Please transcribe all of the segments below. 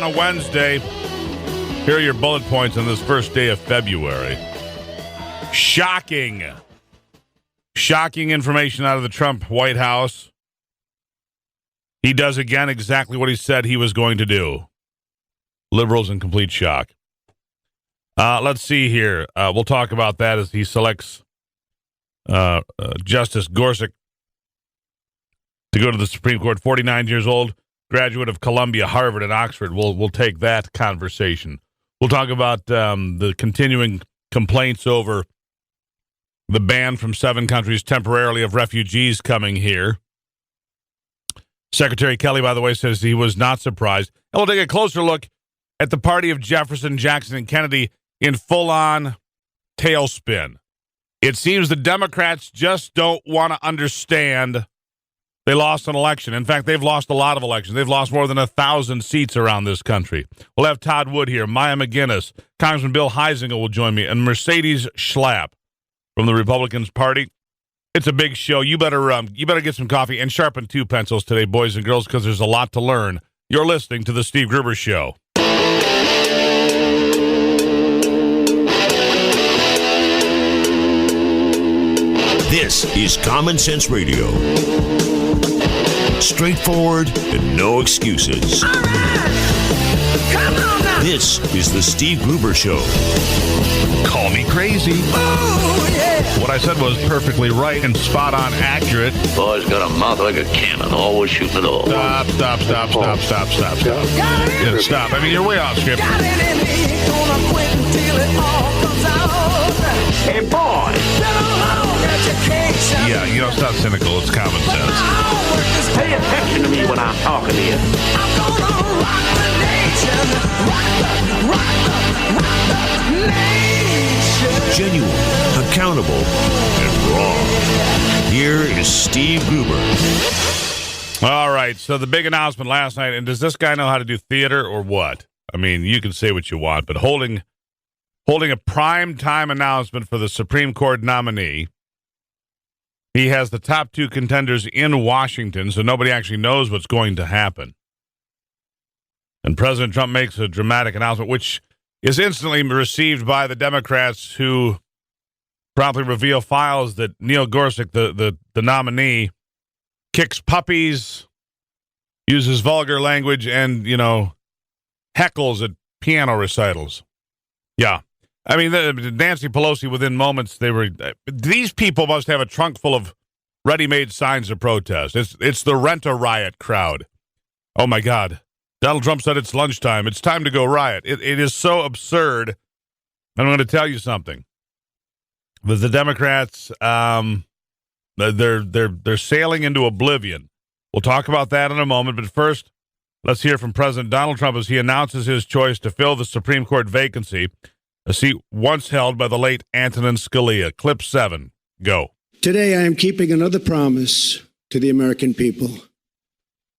on a Wednesday. Here are your bullet points on this first day of February. Shocking information out of the Trump White House. He does again exactly what he said he was going to do. Liberals in complete shock. Let's see here. We'll talk about that as he selects Justice Gorsuch to go to the Supreme Court. 49 years old, graduate of Columbia, Harvard, and Oxford. We'll take that conversation. We'll talk about the continuing complaints over the ban from 7 countries temporarily of refugees coming here. Secretary Kelly, by the way, says he was not surprised. And we'll take a closer look at the party of Jefferson, Jackson, and Kennedy in full-on tailspin. It seems the Democrats just don't want to understand they lost an election. In fact, they've lost a lot of elections. They've lost more than 1,000 seats around this country. We'll have Todd Wood here, Maya MacGuineas, Congressman Bill Huizenga will join me, and Mercedes Schlapp from the Republicans Party. It's a big show. You better get some coffee and sharpen 2 pencils today, boys and girls, because there's a lot to learn. You're listening to The Steve Gruber Show. This is Common Sense Radio. Straightforward and no excuses. All right. Come on now. This is the Steve Gruber Show. Call me crazy. Oh, yeah. What I said was perfectly right and spot on accurate. Boy's got a mouth like a cannon, always shooting it all. Stop. Got it in Yeah, stop. I mean, you're way off script. Got it in me. Gonna quit until it all comes out. Hey, boy! Been a long education. Yeah, it's not cynical. It's common sense. Pay attention to me when I'm talking to you. I'm gonna rock the nation. Rock the nation. Genuine, accountable, and raw. Here is Steve Gruber. All right, so the big announcement last night, and does this guy know how to do theater or what? I mean, you can say what you want, but holding a prime time announcement for the Supreme Court nominee. He has the top 2 contenders in Washington, so nobody actually knows what's going to happen. And President Trump makes a dramatic announcement, which is instantly received by the Democrats, who promptly reveal files that Neil Gorsuch, the nominee, kicks puppies, uses vulgar language, and, heckles at piano recitals. Yeah. I mean, Nancy Pelosi, within moments, these people must have a trunk full of ready-made signs of protest. It's the Rent-A-Riot crowd. Oh, my God. Donald Trump said it's lunchtime. It's time to go riot. It is so absurd. And I'm going to tell you something. The Democrats, they're sailing into oblivion. We'll talk about that in a moment. But first, let's hear from President Donald Trump as he announces his choice to fill the Supreme Court vacancy, a seat once held by the late Antonin Scalia. Clip 7. Go. Today, I am keeping another promise to the American people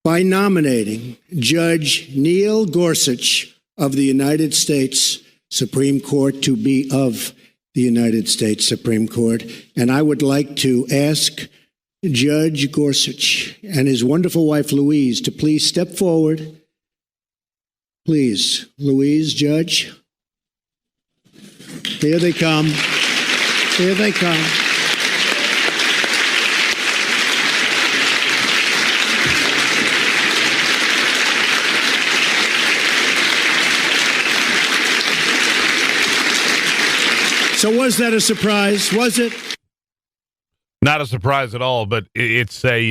by nominating Judge Neil Gorsuch of the United States Supreme Court to be of the United States Supreme Court. And I would like to ask Judge Gorsuch and his wonderful wife, Louise, to please step forward. Please, Louise, Judge. Here they come. Here they come. So was that a surprise? Was it? Not a surprise at all, but it's a,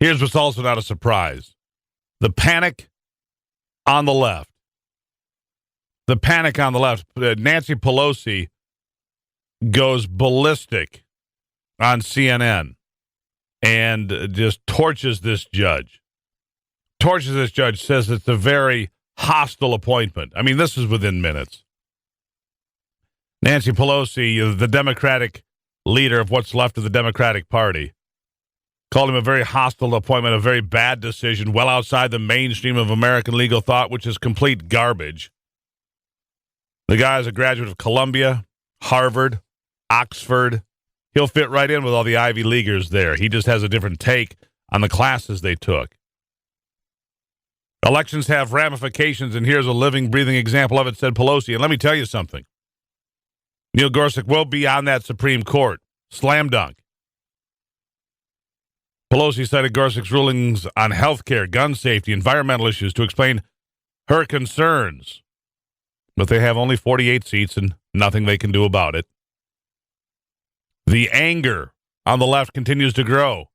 here's what's also not a surprise. The panic on the left. The panic on the left. Nancy Pelosi goes ballistic on CNN and just torches this judge. Says it's a very hostile appointment. I mean, this is within minutes. Nancy Pelosi, the Democratic leader of what's left of the Democratic Party, called him a very hostile appointment, a very bad decision, well outside the mainstream of American legal thought, which is complete garbage. The guy is a graduate of Columbia, Harvard, Oxford. He'll fit right in with all the Ivy Leaguers there. He just has a different take on the classes they took. Elections have ramifications, and here's a living, breathing example of it, said Pelosi. And let me tell you something. Neil Gorsuch will be on that Supreme Court. Slam dunk. Pelosi cited Gorsuch's rulings on health care, gun safety, environmental issues to explain her concerns. But they have only 48 seats and nothing they can do about it. The anger on the left continues to grow.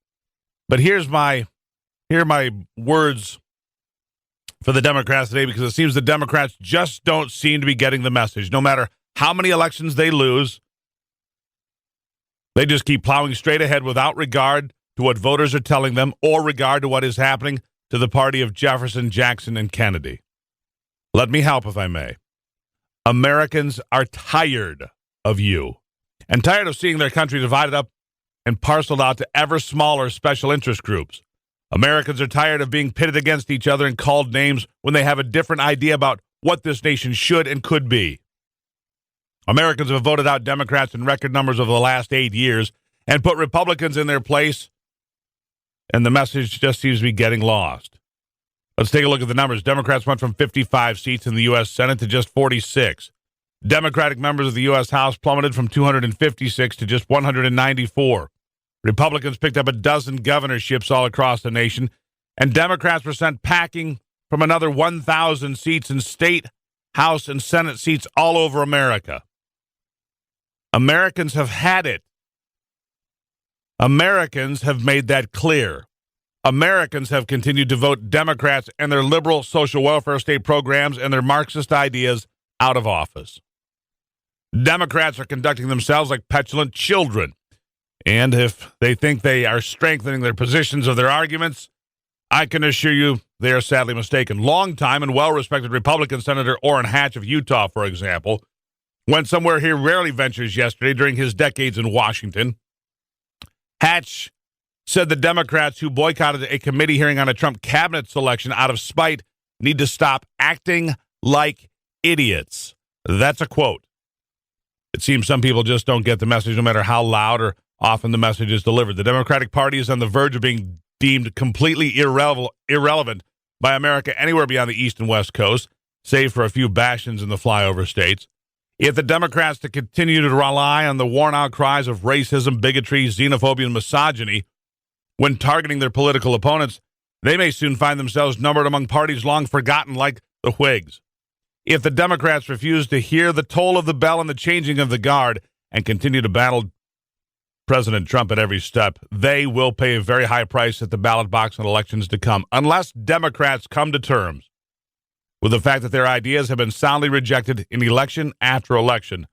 But here are my words for the Democrats today, because it seems the Democrats just don't seem to be getting the message. No matter how many elections they lose, they just keep plowing straight ahead without regard to what voters are telling them or regard to what is happening to the party of Jefferson, Jackson, and Kennedy. Let me help if I may. Americans are tired of you and tired of seeing their country divided up and parceled out to ever smaller special interest groups. Americans are tired of being pitted against each other and called names when they have a different idea about what this nation should and could be. Americans have voted out Democrats in record numbers over the last 8 years and put Republicans in their place, and the message just seems to be getting lost. Let's take a look at the numbers. Democrats went from 55 seats in the U.S. Senate to just 46. Democratic members of the U.S. House plummeted from 256 to just 194. Republicans picked up a dozen governorships all across the nation, and Democrats were sent packing from another 1,000 seats in state, House, and Senate seats all over America. Americans have had it. Americans have made that clear. Americans have continued to vote Democrats and their liberal social welfare state programs and their Marxist ideas out of office. Democrats are conducting themselves like petulant children. And if they think they are strengthening their positions of their arguments, I can assure you they are sadly mistaken. Longtime and well-respected Republican Senator Orrin Hatch of Utah, for example, went somewhere he rarely ventures yesterday during his decades in Washington. Hatch said the Democrats who boycotted a committee hearing on a Trump cabinet selection out of spite need to stop acting like idiots. That's a quote. It seems some people just don't get the message, no matter how loud or often the message is delivered. The Democratic Party is on the verge of being deemed completely irrelevant by America anywhere beyond the East and West Coast, save for a few bastions in the flyover states. If the Democrats to continue to rely on the worn-out cries of racism, bigotry, xenophobia, and misogyny when targeting their political opponents, they may soon find themselves numbered among parties long forgotten like the Whigs. If the Democrats refuse to hear the toll of the bell and the changing of the guard and continue to battle President Trump at every step, they will pay a very high price at the ballot box in elections to come, unless Democrats come to terms with the fact that their ideas have been soundly rejected in election after election.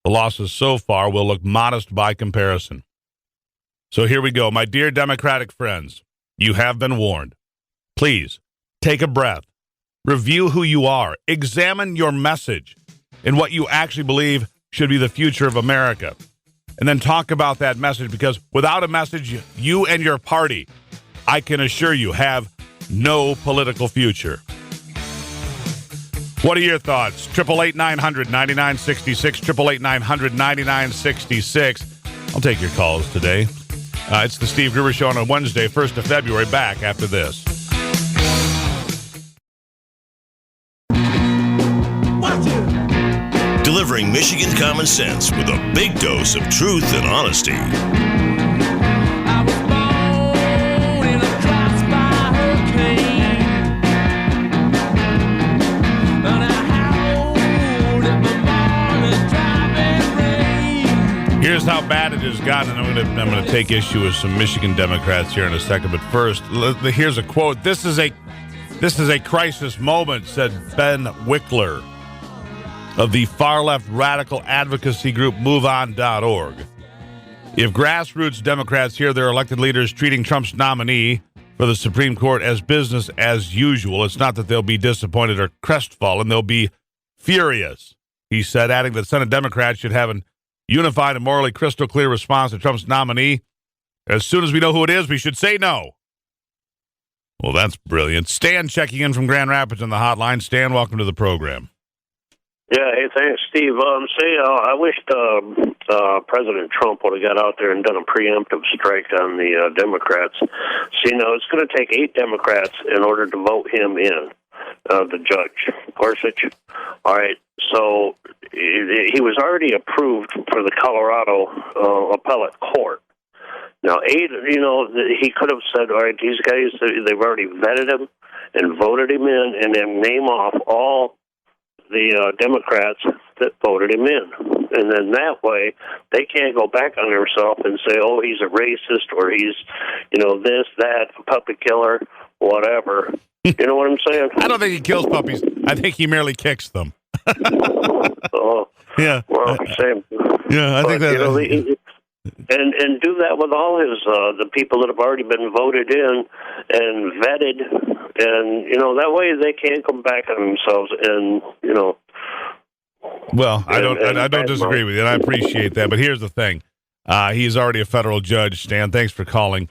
The losses so far will look modest by comparison. So here we go. My dear Democratic friends, you have been warned. Please take a breath. Review who you are. Examine your message and what you actually believe should be the future of America. And then talk about that message, because without a message, you and your party, I can assure you, have no political future. What are your thoughts? 888-900-9966, 888-900-9966. I'll take your calls today. It's the Steve Gruber Show on a Wednesday, 1st of February. Back after this. Delivering Michigan common sense with a big dose of truth and honesty. I was born in a crossfire hurricane, and I howled at my mother's driving rain. Here's how bad it has gotten, and I'm going to take issue with some Michigan Democrats here in a second. But first, here's a quote. This is a crisis moment, said Ben Wickler of the far-left radical advocacy group MoveOn.org. If grassroots Democrats hear their elected leaders treating Trump's nominee for the Supreme Court as business as usual, it's not that they'll be disappointed or crestfallen, they'll be furious, he said, adding that Senate Democrats should have an unified and morally crystal clear response to Trump's nominee. As soon as we know who it is, we should say no. Well, that's brilliant. Stan checking in from Grand Rapids on the hotline. Stan, welcome to the program. Yeah, hey, thanks, Steve. I wished President Trump would have got out there and done a preemptive strike on the Democrats. See, now it's going to take 8 Democrats in order to vote him in, the judge, Gorsuch. All right, so he was already approved for the Colorado appellate court. Now, 8, he could have said, all right, these guys, they've already vetted him and voted him in, and then name off all the Democrats that voted him in. And then that way, they can't go back on themselves and say, oh, he's a racist, or he's, this, that, a puppy killer, whatever. You know what I'm saying? I don't think he kills puppies. I think he merely kicks them. Oh, yeah. Well, same. Yeah, I think that... And do that with all his the people that have already been voted in and vetted, and that way they can't come back on themselves and Well, I don't disagree with you, and I appreciate that. But here's the thing: he's already a federal judge. Stan, thanks for calling.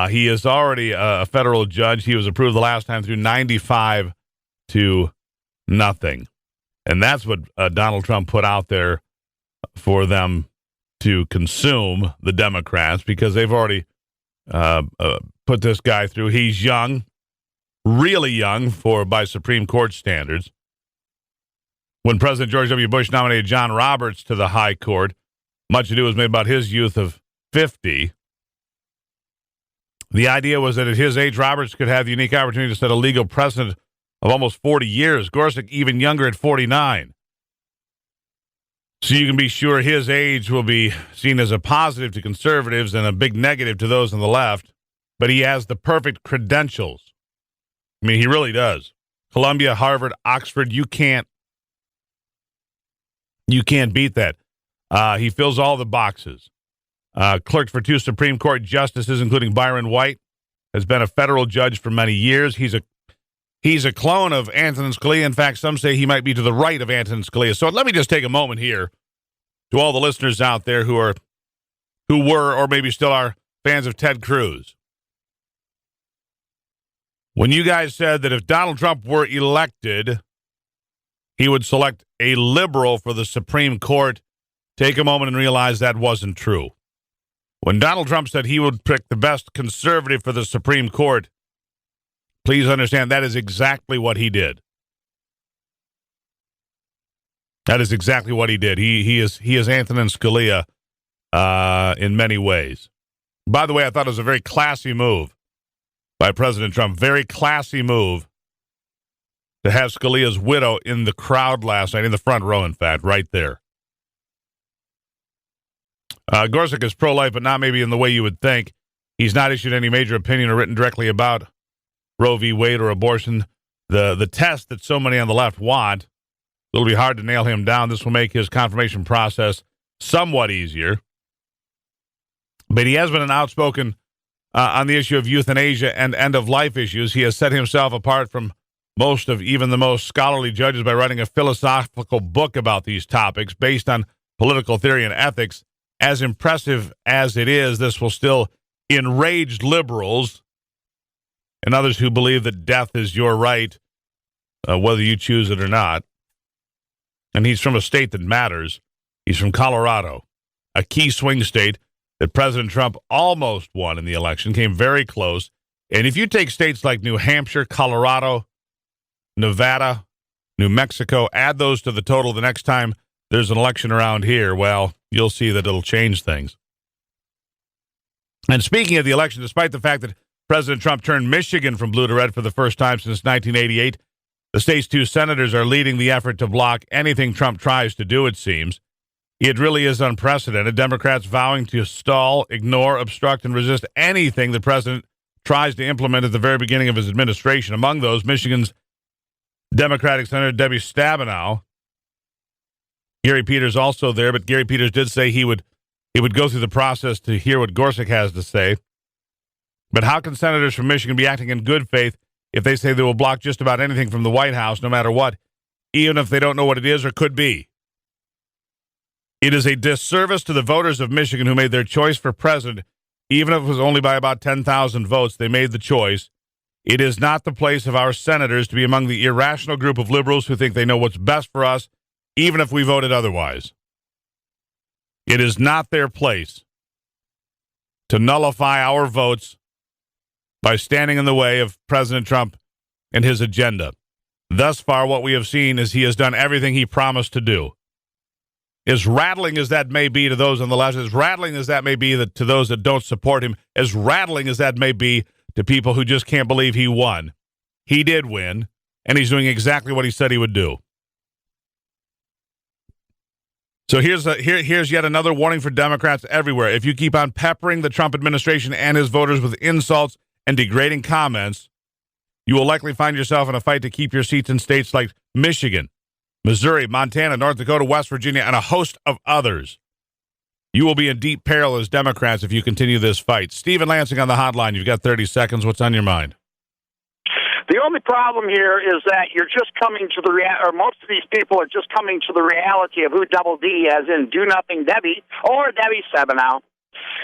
He is already a federal judge. He was approved the last time through 95 to nothing, and that's what Donald Trump put out there for them to consume, the Democrats, because they've already put this guy through. He's young, really young by Supreme Court standards. When President George W. Bush nominated John Roberts to the high court, much ado was made about his youth of 50. The idea was that at his age, Roberts could have the unique opportunity to set a legal precedent of almost 40 years. Gorsuch, even younger at 49. So you can be sure his age will be seen as a positive to conservatives and a big negative to those on the left. But he has the perfect credentials. I mean, he really does. Columbia, Harvard, Oxford, you can't beat that. He fills all the boxes. Clerked for 2 Supreme Court justices, including Byron White, has been a federal judge for many years. He's a clone of Antonin Scalia. In fact, some say he might be to the right of Antonin Scalia. So let me just take a moment here to all the listeners out there who were or maybe still are fans of Ted Cruz. When you guys said that if Donald Trump were elected, he would select a liberal for the Supreme Court, take a moment and realize that wasn't true. When Donald Trump said he would pick the best conservative for the Supreme Court, please understand that is exactly what he did. That is exactly what he did. He is Antonin Scalia in many ways. By the way, I thought it was a very classy move by President Trump. Very classy move to have Scalia's widow in the crowd last night, in the front row, in fact, right there. Gorsuch is pro-life, but not maybe in the way you would think. He's not issued any major opinion or written directly about Roe v. Wade or abortion. The test that so many on the left want, it'll be hard to nail him down. This will make his confirmation process somewhat easier. But he has been an outspoken on the issue of euthanasia and end-of-life issues. He has set himself apart from most of even the most scholarly judges by writing a philosophical book about these topics based on political theory and ethics. As impressive as it is, this will still enrage liberals and others who believe that death is your right, whether you choose it or not. And he's from a state that matters. He's from Colorado, a key swing state that President Trump almost won in the election, came very close. And if you take states like New Hampshire, Colorado, Nevada, New Mexico, add those to the total the next time there's an election around here, well, you'll see that it'll change things. And speaking of the election, despite the fact that President Trump turned Michigan from blue to red for the first time since 1988, the state's 2 senators are leading the effort to block anything Trump tries to do, it seems. It really is unprecedented. Democrats vowing to stall, ignore, obstruct, and resist anything the president tries to implement at the very beginning of his administration. Among those, Michigan's Democratic Senator Debbie Stabenow. Gary Peters also there, but Gary Peters did say he would go through the process to hear what Gorsuch has to say. But how can senators from Michigan be acting in good faith if they say they will block just about anything from the White House, no matter what, even if they don't know what it is or could be? It is a disservice to the voters of Michigan who made their choice for president, even if it was only by about 10,000 votes. They made the choice. It is not the place of our senators to be among the irrational group of liberals who think they know what's best for us even if we voted otherwise. It is not their place to nullify our votes by standing in the way of President Trump and his agenda. Thus far, what we have seen is he has done everything he promised to do. As rattling as that may be to those on the left, as rattling as that may be to those that don't support him, as rattling as that may be to people who just can't believe he won, he did win, and he's doing exactly what he said he would do. So here's yet another warning for Democrats everywhere. If you keep on peppering the Trump administration and his voters with insults and degrading comments, you will likely find yourself in a fight to keep your seats in states like Michigan, Missouri, Montana, North Dakota, West Virginia, and a host of others. You will be in deep peril as Democrats if you continue this fight. Stephen Lansing on the hotline. You've got 30 seconds. What's on your mind? The only problem here is that you're just coming to the or most of these people are just coming to the reality of who Double D, as in Do Nothing Debbie, or Debbie Stabenow,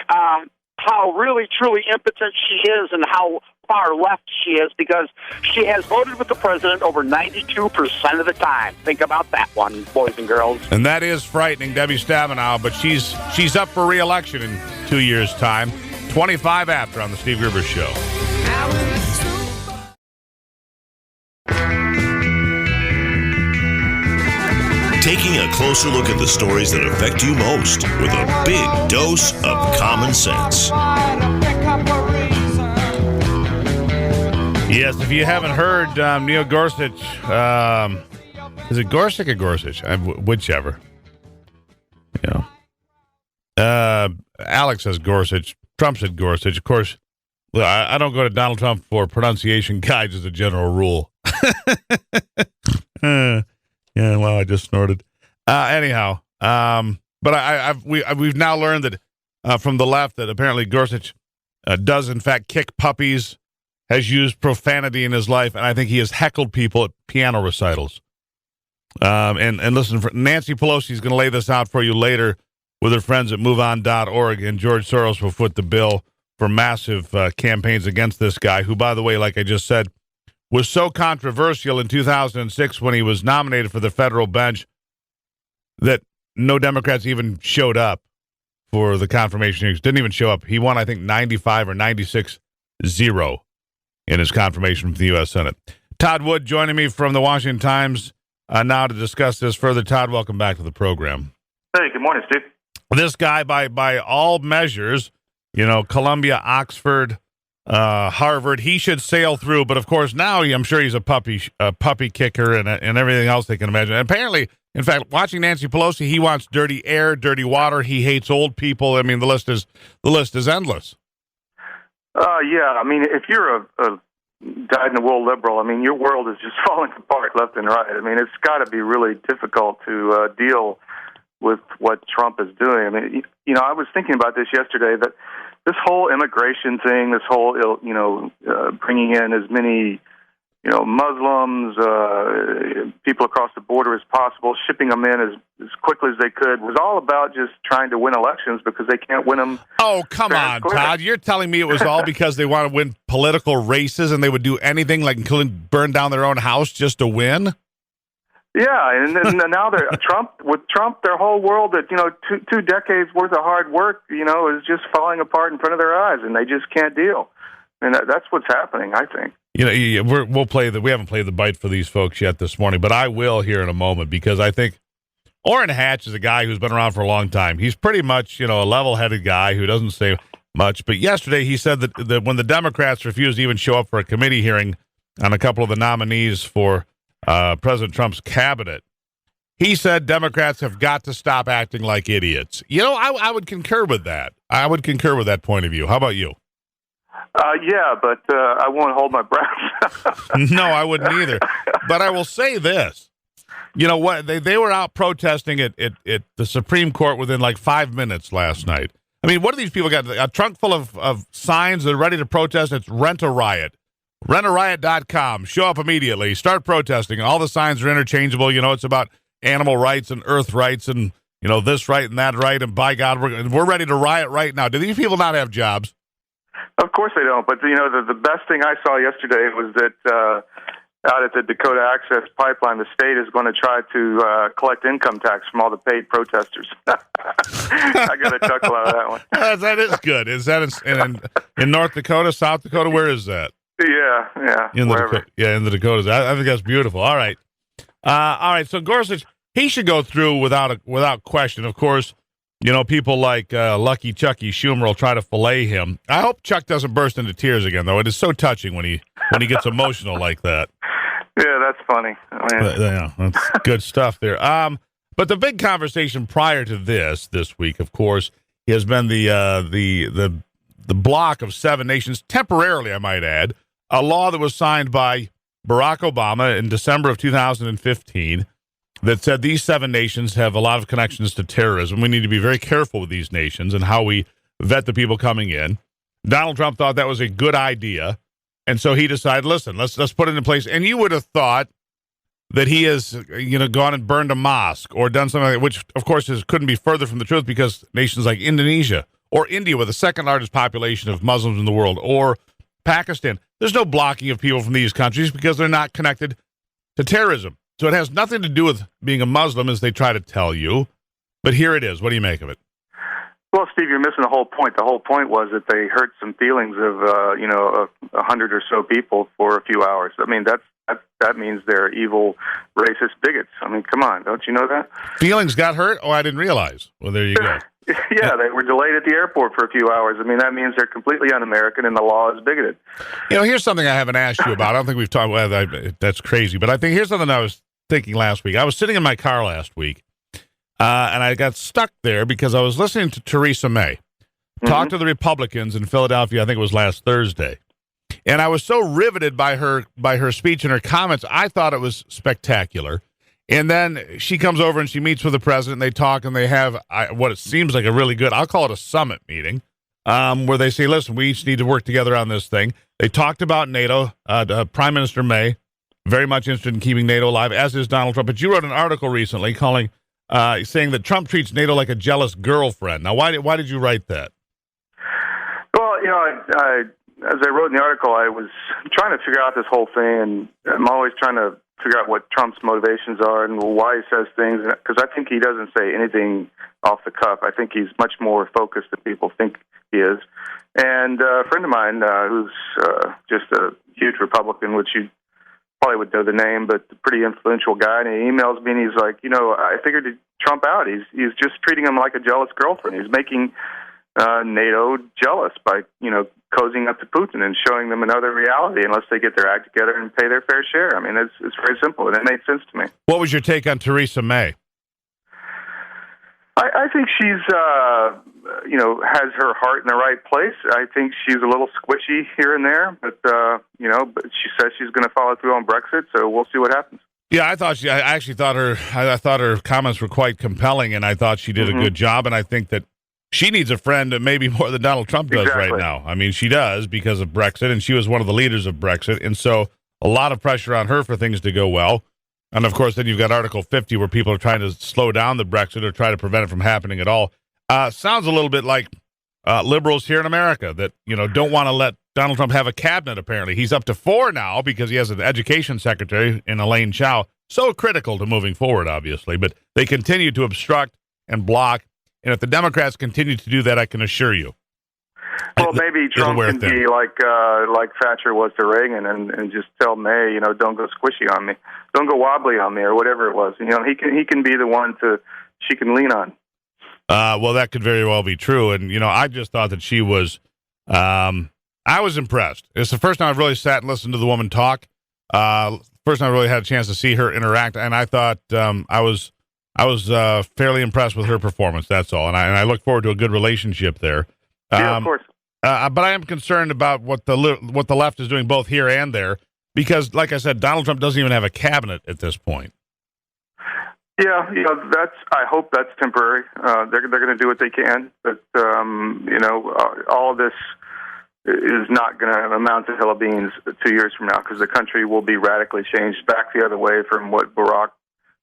how really, truly impotent she is and how far left she is, because she has voted with the president over 92% of the time. Think about that one, boys and girls. And that is frightening, Debbie Stabenow, but she's up for re-election in 2 years' time. 25 after on the Steve Gruber Show. Taking a closer look at the stories that affect you most with a big dose of common sense. Yes, if you haven't heard, Neil Gorsuch, is it Gorsuch or Gorsuch? Whichever. You know. Alex says Gorsuch. Trump said Gorsuch. Of course, I don't go to Donald Trump for pronunciation guides as a general rule. Yeah, well, I just snorted. Anyhow, but we've now learned that from the left that apparently Gorsuch does in fact kick puppies, has used profanity in his life, and I think he has heckled people at piano recitals. And listen, Nancy Pelosi is going to lay this out for you later with her friends at MoveOn.org, and George Soros will foot the bill for massive campaigns against this guy, who, by the way, like I just said, was so controversial in 2006 when he was nominated for the federal bench that no Democrats even showed up for the confirmation hearings. Didn't even show up. He won, I think, 95 or 96-0 in his confirmation from the U.S. Senate. Todd Wood joining me from the Washington Times now to discuss this further. Todd, welcome back to the program. Hey, good morning, Steve. This guy, by all measures, you know, Columbia, Oxford, Harvard, he should sail through. But of course, now I'm sure he's a puppy kicker and everything else they can imagine. And apparently, in fact, watching Nancy Pelosi, he wants dirty air, dirty water. He hates old people. I mean, the list is endless. Yeah, I mean, if you're a dyed-in-the-wool liberal, I mean, your world is just falling apart left and right. I mean, it's got to be really difficult to deal with what Trump is doing. I mean, you know, I was thinking about this yesterday, that this whole immigration thing, this whole, bringing in as many, Muslims, people across the border as possible, shipping them in as quickly as they could, was all about just trying to win elections because they can't win them. Oh, come on, Todd. You're telling me it was all because they want to win political races and they would do anything, like including burn down their own house just to win? Yeah, and now they're Trump, their whole world, that two decades worth of hard work, is just falling apart in front of their eyes, and they just can't deal. And that's what's happening, I think. We haven't played the bite for these folks yet this morning, but I will here in a moment, because I think Orrin Hatch is a guy who's been around for a long time. He's pretty much, a level-headed guy who doesn't say much. But yesterday he said that when the Democrats refused to even show up for a committee hearing on a couple of the nominees for President Trump's cabinet, he said Democrats have got to stop acting like idiots. I would concur with that. I would concur with that point of view. How about you? Yeah, but I won't hold my breath. No, I wouldn't either. But I will say this. You know what? They were out protesting at the Supreme Court within like 5 minutes last night. I mean, what do these people got? A trunk full of signs that are ready to protest? It's Rent a Riot. RentARiot.com. Show up immediately. Start protesting. All the signs are interchangeable. It's about animal rights and earth rights and, this right and that right. And by God, we're ready to riot right now. Do these people not have jobs? Of course they don't. But, the best thing I saw yesterday was that out at the Dakota Access Pipeline, the state is going to try to collect income tax from all the paid protesters. I got a chuckle out of that one. That is good. Is that in North Dakota, South Dakota? Where is that? Yeah, in the Dakotas. I think that's beautiful. All right. So Gorsuch, he should go through without question. Of course, people like Lucky Chucky Schumer will try to fillet him. I hope Chuck doesn't burst into tears again, though. It is so touching when he gets emotional like that. Yeah, that's funny. Yeah, that's good stuff there. But the big conversation prior to this week, of course, has been the block of 7 nations, temporarily, I might add, a law that was signed by Barack Obama in December of 2015 that said these 7 nations have a lot of connections to terrorism. We need to be very careful with these nations and how we vet the people coming in. Donald Trump thought that was a good idea. And so he decided, listen, let's put it in place. And you would have thought that he has, gone and burned a mosque or done something like that, which, of course, couldn't be further from the truth because nations like Indonesia or India, with the second largest population of Muslims in the world, or Pakistan, there's no blocking of people from these countries because they're not connected to terrorism. So it has nothing to do with being a Muslim, as they try to tell you. But here it is. What do you make of it? Well, Steve, you're missing the whole point. The whole point was that they hurt some feelings of 100 or so people for a few hours. I mean, that means they're evil, racist bigots. I mean, come on, don't you know that? Feelings got hurt? Oh, I didn't realize. Well, there you go. Yeah, they were delayed at the airport for a few hours. I mean, that means they're completely un-American and the law is bigoted. Here's something I haven't asked you about. I don't think we've talked about that. That's crazy. But I think here's something I was thinking last week. I was sitting in my car last week, and I got stuck there because I was listening to Theresa May talk to the Republicans in Philadelphia. I think it was last Thursday. And I was so riveted by her speech and her comments. I thought it was spectacular. And then she comes over and she meets with the president. And they talk and they have what it seems like a really good, I'll call it a summit meeting, where they say, listen, we each need to work together on this thing. They talked about NATO. Prime Minister May, very much interested in keeping NATO alive, as is Donald Trump. But you wrote an article recently saying that Trump treats NATO like a jealous girlfriend. Now, why did you write that? Well, as I wrote in the article, I was trying to figure out this whole thing, and I'm always trying to figure out what Trump's motivations are and why he says things, because I think he doesn't say anything off the cuff. I think he's much more focused than people think he is. And a friend of mine who's just a huge Republican, which you probably would know the name, but a pretty influential guy, and he emails me and he's like, I figured Trump out. He's just treating him like a jealous girlfriend. He's making NATO jealous by, cozying up to Putin and showing them another reality unless they get their act together and pay their fair share. I mean, it's very simple, and it made sense to me. What was your take on Theresa May? I think she's, has her heart in the right place. I think she's a little squishy here and there, but she says she's going to follow through on Brexit, so we'll see what happens. Yeah, I actually thought her comments were quite compelling, and I thought she did a good job, and I think that she needs a friend maybe more than Donald Trump does right now. I mean, she does because of Brexit, and she was one of the leaders of Brexit, and so a lot of pressure on her for things to go well. And, of course, then you've got Article 50 where people are trying to slow down the Brexit or try to prevent it from happening at all. Sounds a little bit like liberals here in America that, don't want to let Donald Trump have a cabinet, apparently. He's up to 4 now because he has an education secretary in Elaine Chao. So critical to moving forward, obviously. But they continue to obstruct and block. And if the Democrats continue to do that, I can assure you. Well, maybe Trump can be like Thatcher was to Reagan and just tell May, don't go squishy on me, don't go wobbly on me, or whatever it was. He can be the one she can lean on. Well, that could very well be true. And I just thought that she was. I was impressed. It's the first time I've really sat and listened to the woman talk. First time I really had a chance to see her interact, and I thought I was fairly impressed with her performance. That's all, and I look forward to a good relationship there. Yeah, of course. But I am concerned about what the left is doing both here and there, because, like I said, Donald Trump doesn't even have a cabinet at this point. Yeah, I hope that's temporary. They're going to do what they can, but all of this is not going to amount to hill of beans 2 years from now, because the country will be radically changed back the other way from what Barack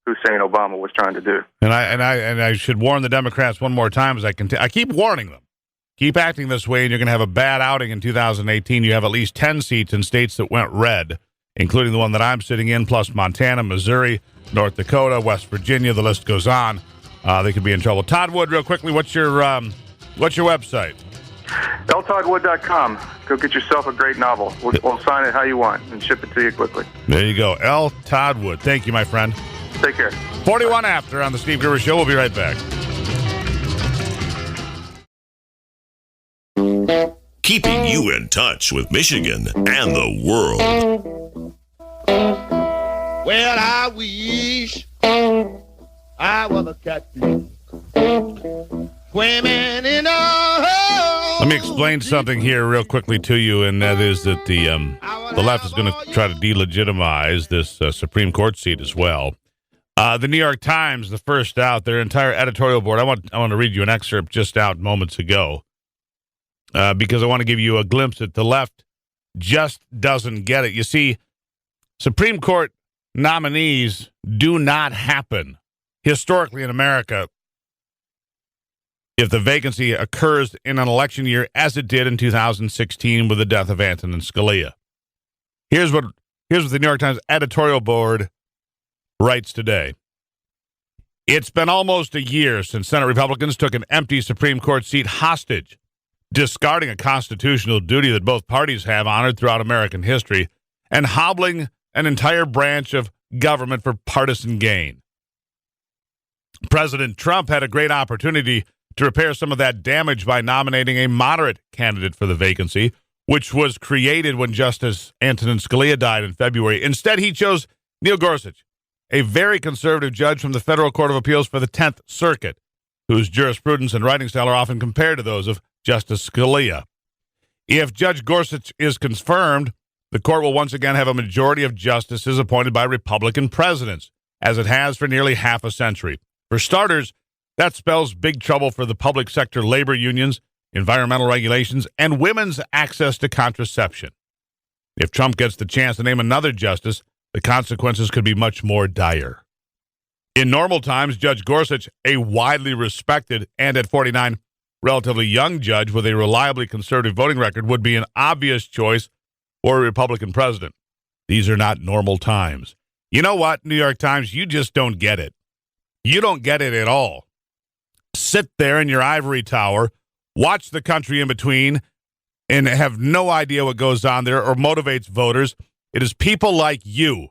Hussein Obama was trying to do. And I should warn the Democrats one more time as I keep warning them. Keep acting this way, and you're going to have a bad outing in 2018. You have at least 10 seats in states that went red, including the one that I'm sitting in, plus Montana, Missouri, North Dakota, West Virginia. The list goes on. They could be in trouble. Todd Wood, real quickly, what's your website? LToddWood.com. Go get yourself a great novel. We'll sign it how you want and ship it to you quickly. There you go. L. Todd Wood. Thank you, my friend. Take care. 41 after on the Steve Gruber Show. We'll be right back. Keeping you in touch with Michigan and the world. Well, I wish I was a catfish swimming in a. Let me explain something here real quickly to you, and that is that the left is going to try to delegitimize this Supreme Court seat as well. The New York Times, the first out, their entire editorial board. I want to read you an excerpt just out moments ago because I want to give you a glimpse at the left just doesn't get it. You see, Supreme Court nominees do not happen historically in America if the vacancy occurs in an election year, as it did in 2016 with the death of Antonin Scalia. Here's what the New York Times editorial board writes today. It's been almost a year since Senate Republicans took an empty Supreme Court seat hostage, discarding a constitutional duty that both parties have honored throughout American history, and hobbling an entire branch of government for partisan gain. President Trump had a great opportunity to repair some of that damage by nominating a moderate candidate for the vacancy, which was created when Justice Antonin Scalia died in February. Instead, he chose Neil Gorsuch, a very conservative judge from the Federal Court of Appeals for the 10th Circuit, whose jurisprudence and writing style are often compared to those of Justice Scalia. If Judge Gorsuch is confirmed, the court will once again have a majority of justices appointed by Republican presidents, as it has for nearly half a century. For starters, that spells big trouble for the public sector labor unions, environmental regulations, and women's access to contraception. If Trump gets the chance to name another justice, the consequences could be much more dire. In normal times, Judge Gorsuch, a widely respected and at 49, relatively young judge with a reliably conservative voting record, would be an obvious choice for a Republican president. These are not normal times. You know what, New York Times? You just don't get it. You don't get it at all. Sit there in your ivory tower, watch the country in between, and have no idea what goes on there or motivates voters. It is people like you.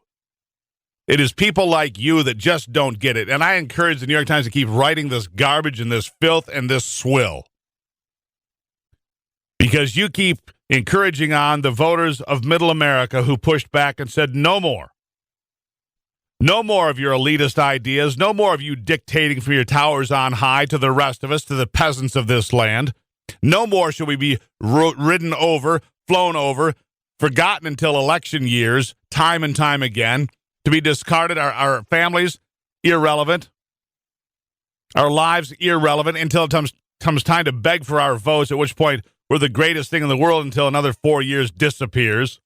It is people like you that just don't get it. And I encourage the New York Times to keep writing this garbage and this filth and this swill, because you keep encouraging on the voters of middle America who pushed back and said no more. No more of your elitist ideas. No more of you dictating from your towers on high to the rest of us, to the peasants of this land. No more should we be ridden over, flown over, forgotten until election years, time and time again, to be discarded, our families irrelevant, our lives irrelevant until it comes time to beg for our votes, at which point we're the greatest thing in the world until another 4 years disappears.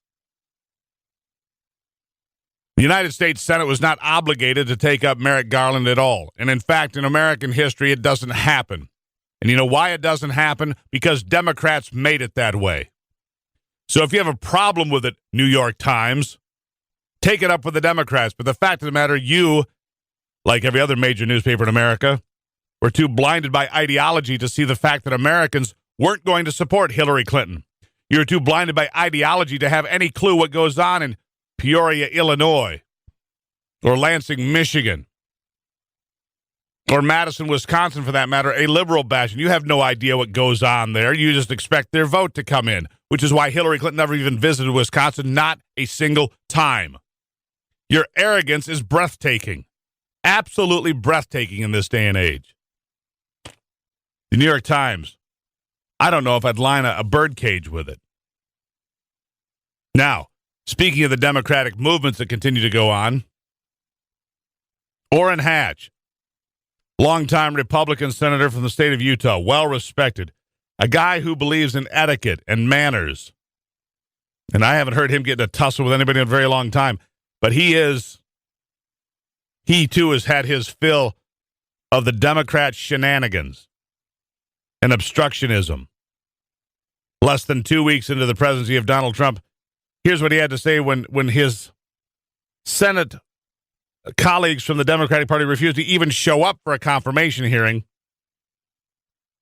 The United States Senate was not obligated to take up Merrick Garland at all. And in fact, in American history, it doesn't happen. And you know why it doesn't happen? Because Democrats made it that way. So if you have a problem with it, New York Times, take it up with the Democrats. But the fact of the matter, you, like every other major newspaper in America, were too blinded by ideology to see the fact that Americans weren't going to support Hillary Clinton. You're too blinded by ideology to have any clue what goes on in Peoria, Illinois, or Lansing, Michigan, or Madison, Wisconsin, for that matter, a liberal bastion. You have no idea what goes on there. You just expect their vote to come in, which is why Hillary Clinton never even visited Wisconsin, not a single time. Your arrogance is breathtaking, absolutely breathtaking in this day and age. The New York Times, I don't know if I'd line a birdcage with it. Now, speaking of the Democratic movements that continue to go on, Orrin Hatch, longtime Republican senator from the state of Utah, well-respected, a guy who believes in etiquette and manners. And I haven't heard him get in a tussle with anybody in a very long time, but he too has had his fill of the Democrat shenanigans and obstructionism. Less than 2 weeks into the presidency of Donald Trump, Here's what he had to say when his Senate colleagues from the Democratic Party refused to even show up for a confirmation hearing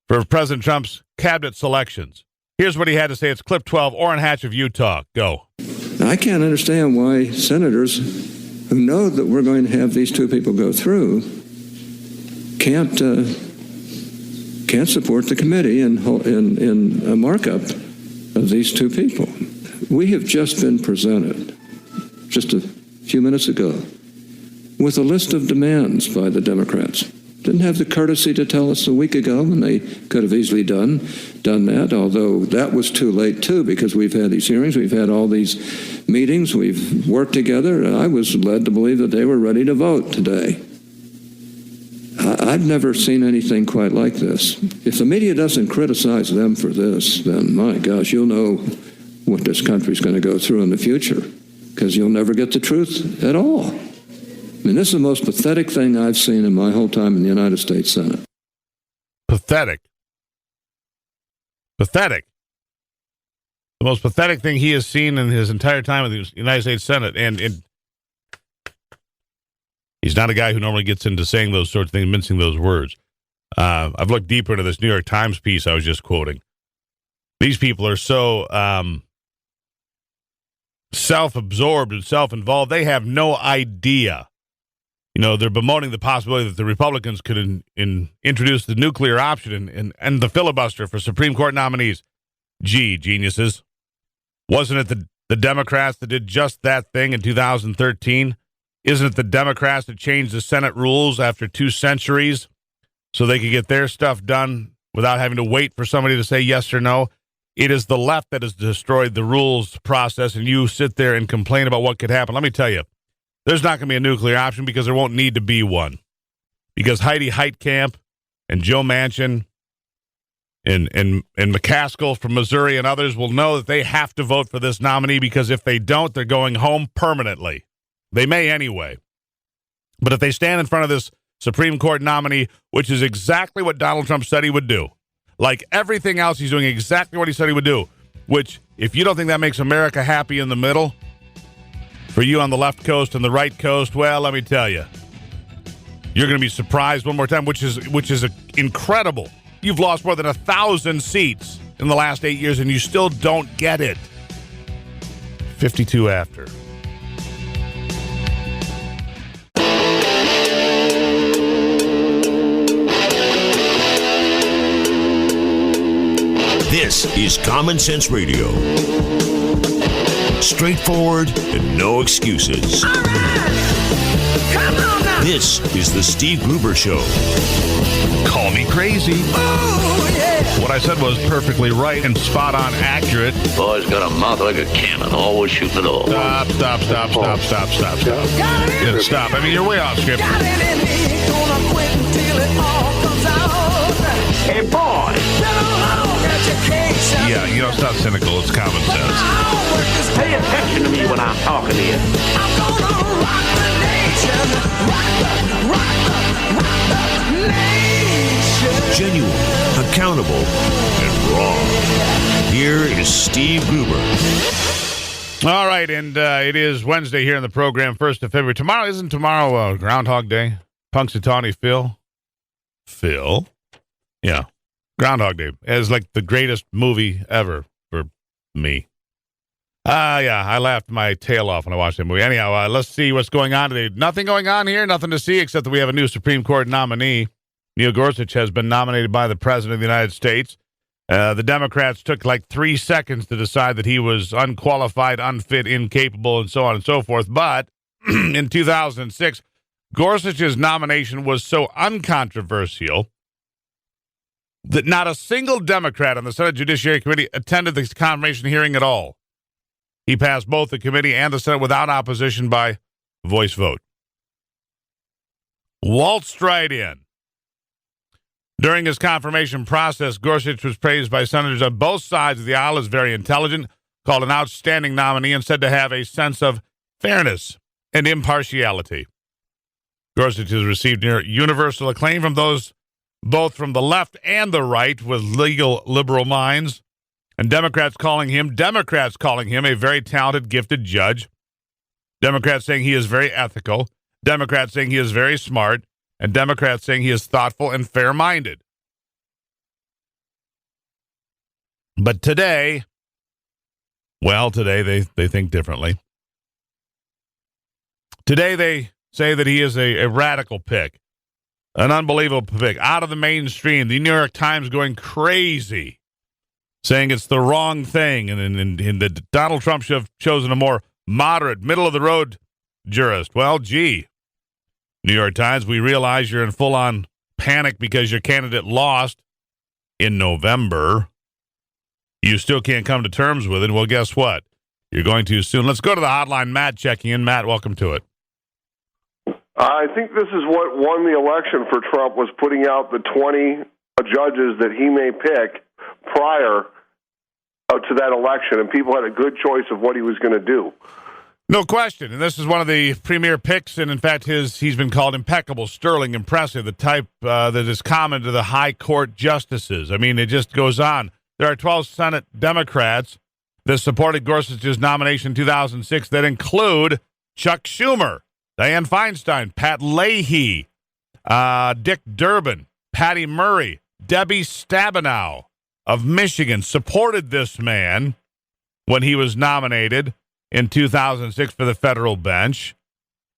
for President Trump's cabinet selections. Here's what he had to say. It's clip 12, Orrin Hatch of Utah. Go. I can't understand why senators who know that we're going to have these two people go through can't support the committee in a markup of these two people. We have just been presented, just a few minutes ago, with a list of demands by the Democrats. Didn't have the courtesy to tell us a week ago, and they could have easily done that, although that was too late, too, because we've had these hearings, we've had all these meetings, we've worked together, and I was led to believe that they were ready to vote today. I've never seen anything quite like this. If the media doesn't criticize them for this, then, my gosh, you'll know what this country's going to go through in the future, because you'll never get the truth at all. I mean, this is the most pathetic thing I've seen in my whole time in the United States Senate. Pathetic. Pathetic. The most pathetic thing he has seen in his entire time in the United States Senate. And he's not a guy who normally gets into saying those sorts of things, mincing those words. I've looked deeper into this New York Times piece I was just quoting. These people are so self-absorbed and self-involved, they have no idea. You know, they're bemoaning the possibility that the Republicans could introduce the nuclear option and the filibuster for Supreme Court nominees. Gee, geniuses. Wasn't it the Democrats that did just that thing in 2013? Isn't it the Democrats that changed the Senate rules after 2 centuries so they could get their stuff done without having to wait for somebody to say yes or no? It is the left that has destroyed the rules process, and you sit there and complain about what could happen. Let me tell you, there's not going to be a nuclear option because there won't need to be one. Because Heidi Heitkamp and Joe Manchin and McCaskill from Missouri and others will know that they have to vote for this nominee, because if they don't, they're going home permanently. They may anyway. But if they stand in front of this Supreme Court nominee, which is exactly what Donald Trump said he would do, like everything else, he's doing exactly what he said he would do, which, if you don't think that makes America happy in the middle, for you on the left coast and the right coast, well, let me tell you, you're going to be surprised one more time, which is incredible. You've lost more than 1,000 seats in the last 8 years, and you still don't get it. 52 after. This is Common Sense Radio. Straightforward and no excuses. All right. Come on now. This is the Steve Gruber Show. Call me crazy. Oh, yeah. What I said was perfectly right and spot on accurate. Boy's got a mouth like a cannon, always shooting it all. Stop. Yeah, stop. I mean, you're way off script. Got it in me, gonna quit until it all comes out. Hey, boy. Yeah, you know, it's not cynical, it's common sense. Pay attention to me when I'm talking to you. I'm gonna rock the nation. Rock the nation. Genuine, accountable, and raw. Here is Steve Gruber. All right, and it is Wednesday here in the program, 1st of February. Isn't tomorrow Groundhog Day? Punxsutawney Phil? Phil? Yeah. Groundhog Day is like the greatest movie ever for me. Yeah, I laughed my tail off when I watched that movie. Anyhow, let's see what's going on today. Nothing going on here, nothing to see, except that we have a new Supreme Court nominee. Neil Gorsuch has been nominated by the President of the United States. The Democrats took like 3 seconds to decide that he was unqualified, unfit, incapable, and so on and so forth. But in 2006, Gorsuch's nomination was so uncontroversial that not a single Democrat on the Senate Judiciary Committee attended the confirmation hearing at all. He passed both the committee and the Senate without opposition by voice vote. Waltzed right in. During his confirmation process, Gorsuch was praised by senators on both sides of the aisle as very intelligent, called an outstanding nominee, and said to have a sense of fairness and impartiality. Gorsuch has received near universal acclaim from those both from the left and the right with legal liberal minds. And Democrats calling him a very talented, gifted judge. Democrats saying he is very ethical. Democrats saying he is very smart. And Democrats saying he is thoughtful and fair-minded. But today they think differently. Today they say that he is a radical pick, an unbelievable pick, out of the mainstream. The New York Times going crazy, saying it's the wrong thing, and that Donald Trump should have chosen a more moderate, middle-of-the-road jurist. Well, gee, New York Times, we realize you're in full-on panic because your candidate lost in November. You still can't come to terms with it. Well, guess what? You're going to soon. Let's go to the hotline. Matt checking in. Matt, welcome to it. I think this is what won the election for Trump, was putting out the 20 judges that he may pick prior to that election, and people had a good choice of what he was going to do. No question. And this is one of the premier picks, and in fact, he's been called impeccable, sterling, impressive, the type that is common to the high court justices. I mean, it just goes on. There are 12 Senate Democrats that supported Gorsuch's nomination in 2006 that include Chuck Schumer, Dianne Feinstein, Pat Leahy, Dick Durbin, Patty Murray, Debbie Stabenow of Michigan supported this man when he was nominated in 2006 for the federal bench.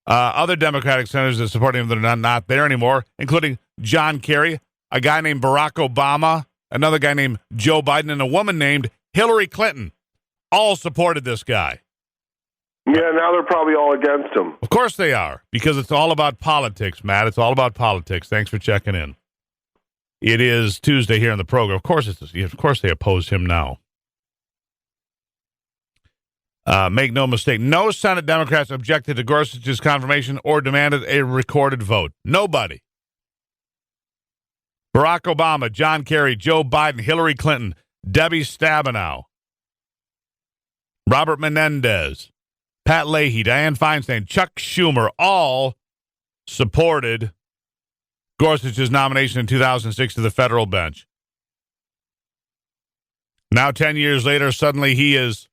Other Democratic senators that supported him that are not there anymore, including John Kerry, a guy named Barack Obama, another guy named Joe Biden, and a woman named Hillary Clinton, all supported this guy. Yeah, now they're probably all against him. Of course they are, because it's all about politics, Matt. It's all about politics. Thanks for checking in. It is Tuesday here on the program. Of course they oppose him now. Make no mistake, no Senate Democrats objected to Gorsuch's confirmation or demanded a recorded vote. Nobody. Barack Obama, John Kerry, Joe Biden, Hillary Clinton, Debbie Stabenow, Robert Menendez, Pat Leahy, Dianne Feinstein, Chuck Schumer, all supported Gorsuch's nomination in 2006 to the federal bench. Now, 10 years later, suddenly he's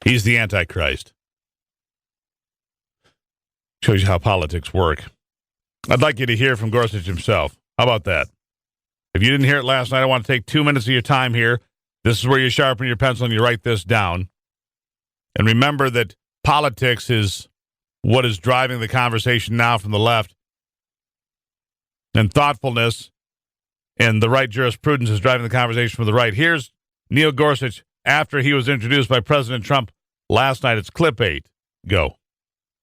the Antichrist. Shows you how politics work. I'd like you to hear from Gorsuch himself. How about that? If you didn't hear it last night, I want to take 2 minutes of your time here. This is where you sharpen your pencil and you write this down. And remember that politics is what is driving the conversation now from the left. And thoughtfulness and the right jurisprudence is driving the conversation from the right. Here's Neil Gorsuch after he was introduced by President Trump last night. It's clip 8. Go.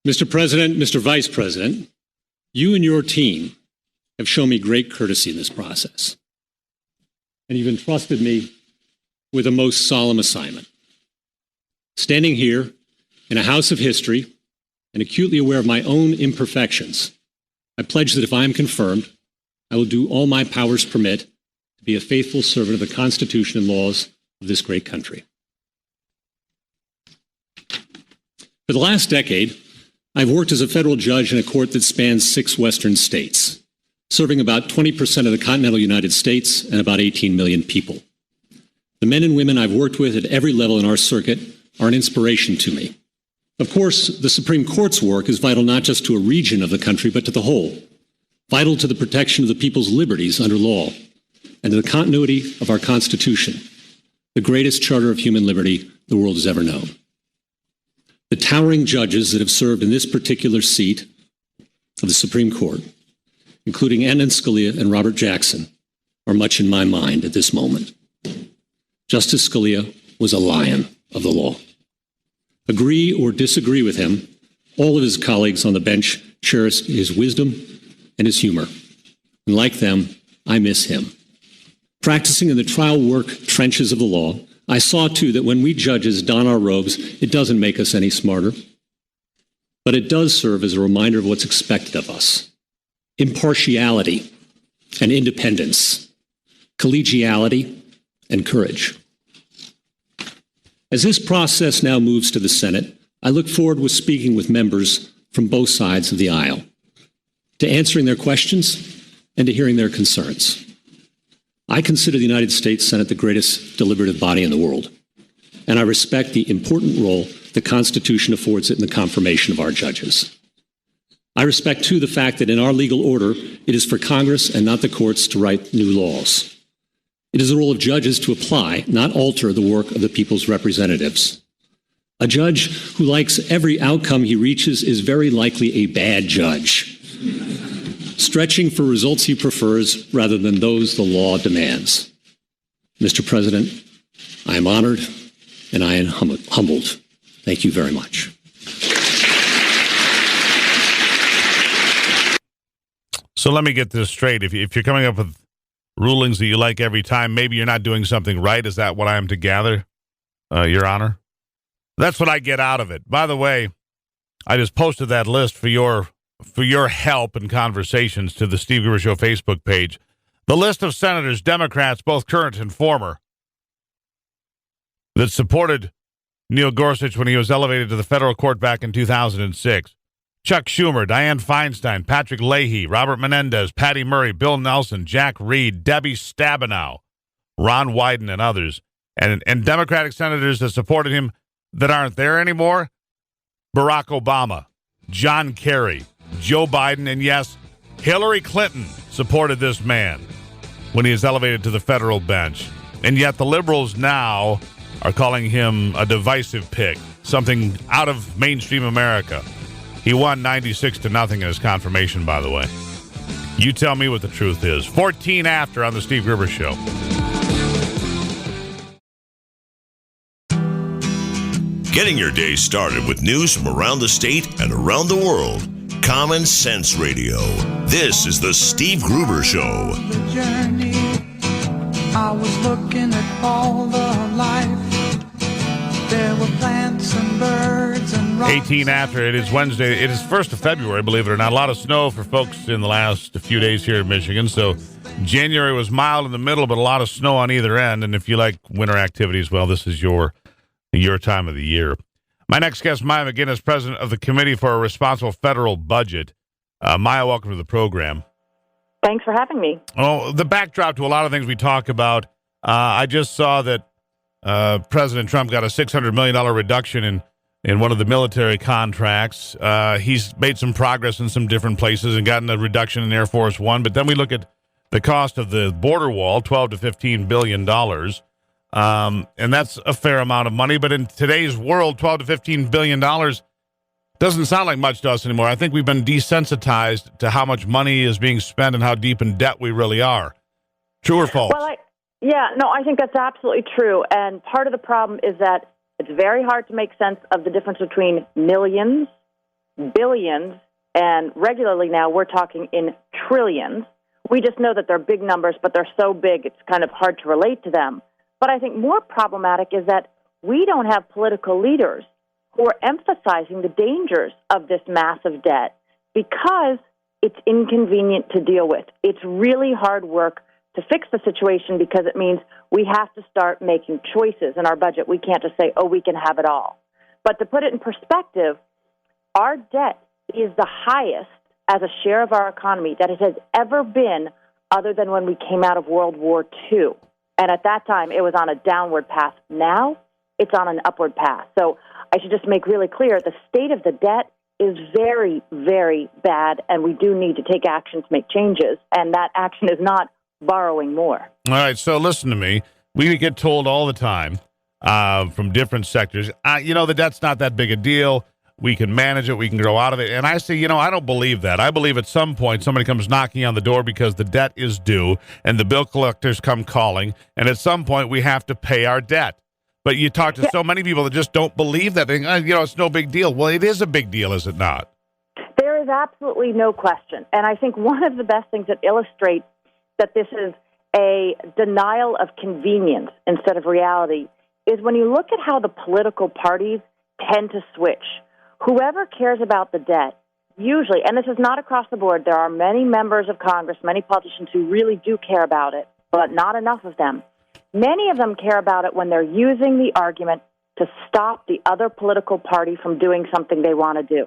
Mr. President, Mr. Vice President, you and your team have shown me great courtesy in this process. And you've entrusted me with a most solemn assignment. Standing here in a house of history and acutely aware of my own imperfections, I pledge that if I am confirmed, I will do all my powers permit to be a faithful servant of the Constitution and laws of this great country. For the last decade, I've worked as a federal judge in a court that spans 6 Western states, serving about 20% of the continental United States and about 18 million people. The men and women I've worked with at every level in our circuit are an inspiration to me. Of course, the Supreme Court's work is vital not just to a region of the country, but to the whole, vital to the protection of the people's liberties under law and to the continuity of our Constitution, the greatest charter of human liberty the world has ever known. The towering judges that have served in this particular seat of the Supreme Court, including Antonin Scalia and Robert Jackson, are much in my mind at this moment. Justice Scalia was a lion of the law. Agree or disagree with him, all of his colleagues on the bench cherished his wisdom and his humor. And like them, I miss him. Practicing in the trial work trenches of the law, I saw too that when we judges don our robes, it doesn't make us any smarter, but it does serve as a reminder of what's expected of us. Impartiality and independence, collegiality and courage. As this process now moves to the Senate, I look forward with speaking with members from both sides of the aisle, to answering their questions and to hearing their concerns. I consider the United States Senate the greatest deliberative body in the world, and I respect the important role the Constitution affords it in the confirmation of our judges. I respect, too, the fact that in our legal order, it is for Congress and not the courts to write new laws. It is the role of judges to apply, not alter, the work of the people's representatives. A judge who likes every outcome he reaches is very likely a bad judge, stretching for results he prefers rather than those the law demands. Mr. President, I am honored and I am humbled. Thank you very much. So let me get this straight. If you're coming up with rulings that you like every time, maybe you're not doing something right. Is that what I am to gather, Your Honor? That's what I get out of it. By the way, I just posted that list for your help and conversations to the Steve Gruber Show Facebook page. The list of senators, Democrats, both current and former, that supported Neil Gorsuch when he was elevated to the federal court back in 2006. Chuck Schumer, Dianne Feinstein, Patrick Leahy, Robert Menendez, Patty Murray, Bill Nelson, Jack Reed, Debbie Stabenow, Ron Wyden, and others. And Democratic senators that supported him that aren't there anymore, Barack Obama, John Kerry, Joe Biden, and yes, Hillary Clinton supported this man when he was elevated to the federal bench. And yet the liberals now are calling him a divisive pick, something out of mainstream America. He won 96-0 in his confirmation, by the way. You tell me what the truth is. 14 after on the Steve Gruber Show. Getting your day started with news from around the state and around the world. Common Sense Radio. This is the Steve Gruber Show. The journey, I was looking at all the life. There were plants and birds and rocks. 18 after. It is Wednesday. It is 1st of February, believe it or not. A lot of snow for folks in the last few days here in Michigan. So January was mild in the middle, but a lot of snow on either end. And if you like winter activities, well, this is your time of the year. My next guest, Maya MacGuineas, president of the Committee for a Responsible Federal Budget. Maya, welcome to the program. Thanks for having me. Well, the backdrop to a lot of things we talk about, I just saw that President Trump got a $600 million reduction in one of the military contracts. He's made some progress in some different places and gotten a reduction in Air Force One. But then we look at the cost of the border wall, $12 to $15 billion. And that's a fair amount of money. But in today's world, $12 to $15 billion doesn't sound like much to us anymore. I think we've been desensitized to how much money is being spent and how deep in debt we really are. True or false? Well, I think that's absolutely true. And part of the problem is that it's very hard to make sense of the difference between millions, billions, and regularly now we're talking in trillions. We just know that they're big numbers, but they're so big it's kind of hard to relate to them. But I think more problematic is that we don't have political leaders who are emphasizing the dangers of this massive debt because it's inconvenient to deal with. It's really hard work to fix the situation because it means we have to start making choices in our budget. We can't just say, oh, we can have it all. But to put it in perspective, our debt is the highest as a share of our economy that it has ever been other than when we came out of World War II. And at that time, it was on a downward path. Now, it's on an upward path. So I should just make really clear, the state of the debt is very, very bad, and we do need to take action to make changes. And that action is not borrowing more. All right, so listen to me. We get told all the time from different sectors, the debt's not that big a deal. We can manage it. We can grow out of it. And I say, I don't believe that. I believe at some point somebody comes knocking on the door because the debt is due and the bill collectors come calling. And at some point we have to pay our debt. But you talk to so many people that just don't believe that. It's no big deal. Well, it is a big deal, is it not? There is absolutely no question. And I think one of the best things that illustrates that this is a denial of convenience instead of reality is when you look at how the political parties tend to switch. Whoever cares about the debt, usually, and this is not across the board, there are many members of Congress, many politicians who really do care about it, but not enough of them. Many of them care about it when they're using the argument to stop the other political party from doing something they want to do.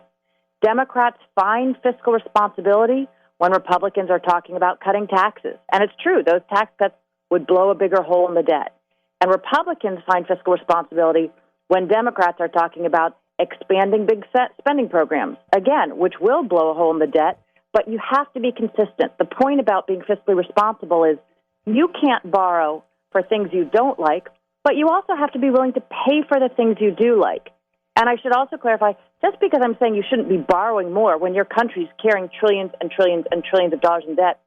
Democrats find fiscal responsibility when Republicans are talking about cutting taxes. And it's true, those tax cuts would blow a bigger hole in the debt. And Republicans find fiscal responsibility when Democrats are talking about expanding big spending programs, again, which will blow a hole in the debt, but you have to be consistent. The point about being fiscally responsible is you can't borrow for things you don't like, but you also have to be willing to pay for the things you do like. And I should also clarify, just because I'm saying you shouldn't be borrowing more when your country's carrying trillions and trillions and trillions of dollars in debt,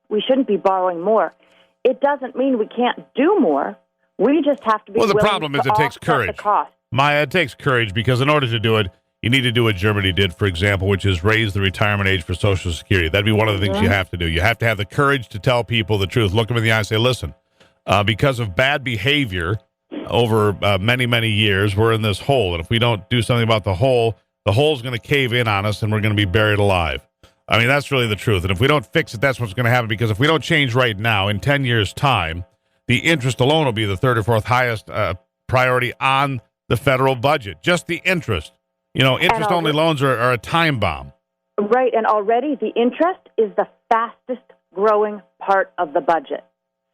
we shouldn't be borrowing more. It doesn't mean we can't do more. We just have to be willing to offset the cost. Well, the problem is it takes courage. Maya, it takes courage because in order to do it, you need to do what Germany did, for example, which is raise the retirement age for Social Security. That'd be one of the things you have to do. You have to have the courage to tell people the truth. Look them in the eye and say, listen, because of bad behavior over many, many years, we're in this hole. And if we don't do something about the hole's going to cave in on us and we're going to be buried alive. I mean, that's really the truth. And if we don't fix it, that's what's going to happen. Because if we don't change right now, in 10 years' time, the interest alone will be the third or fourth highest priority on the federal budget. Just the interest. You know, interest-only loans are a time bomb. Right, and already the interest is the fastest-growing part of the budget.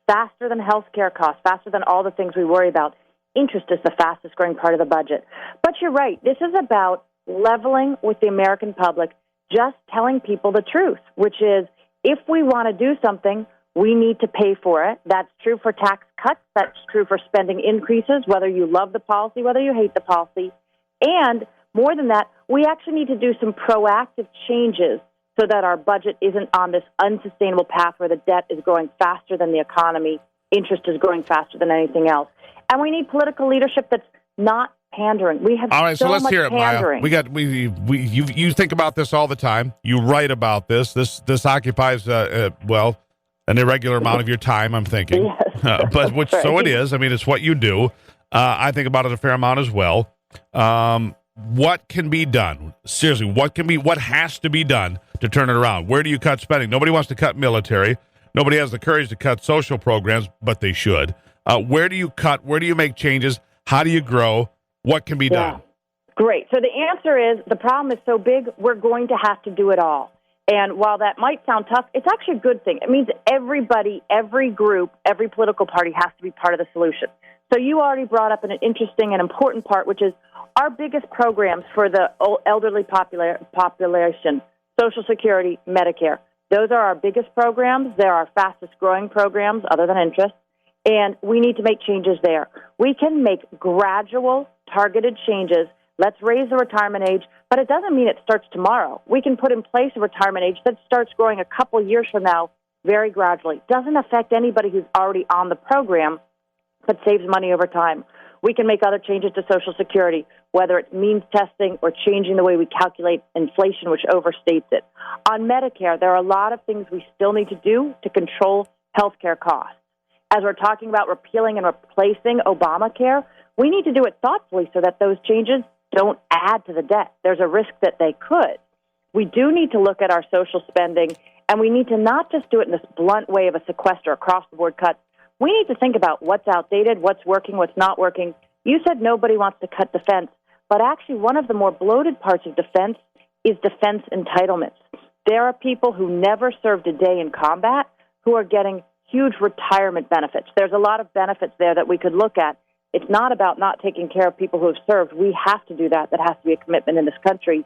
Faster than health care costs, faster than all the things we worry about. Interest is the fastest-growing part of the budget. But you're right. This is about leveling with the American public, just telling people the truth, which is if we want to do something, we need to pay for it. That's true for tax cuts. That's true for spending increases, whether you love the policy, whether you hate the policy. And more than that, we actually need to do some proactive changes so that our budget isn't on this unsustainable path where the debt is growing faster than the economy, interest is growing faster than anything else. And we need political leadership that's not pandering. We have all right, so let's hear it, pandering. Maya. You think about this all the time. You write about this. This occupies an irregular amount of your time, I'm thinking. Yes. But which right. So it is. I mean, it's what you do. I think about it a fair amount as well. What can be done? Seriously, what has to be done to turn it around? Where do you cut spending? Nobody wants to cut military. Nobody has the courage to cut social programs, but they should. Where do you cut? Where do you make changes? How do you grow? What can be done? Great. So the answer is the problem is so big, we're going to have to do it all. And while that might sound tough, it's actually a good thing. It means everybody, every group, every political party has to be part of the solution. So you already brought up an interesting and important part, which is our biggest programs for the elderly population, Social Security, Medicare. Those are our biggest programs. They're our fastest-growing programs, other than interest, and we need to make changes there. We can make gradual, targeted changes. Let's raise the retirement age, but it doesn't mean it starts tomorrow. We can put in place a retirement age that starts growing a couple years from now very gradually. Doesn't affect anybody who's already on the program, but saves money over time. We can make other changes to Social Security, whether it's means testing or changing the way we calculate inflation, which overstates it. On Medicare, there are a lot of things we still need to do to control health care costs. As we're talking about repealing and replacing Obamacare, we need to do it thoughtfully so that those changes don't add to the debt. There's a risk that they could. We do need to look at our social spending, and we need to not just do it in this blunt way of a sequester, across-the-board cuts. We need to think about what's outdated, what's working, what's not working. You said nobody wants to cut defense, but actually one of the more bloated parts of defense is defense entitlements. There are people who never served a day in combat who are getting huge retirement benefits. There's a lot of benefits there that we could look at. It's not about not taking care of people who have served. We have to do that. That has to be a commitment in this country.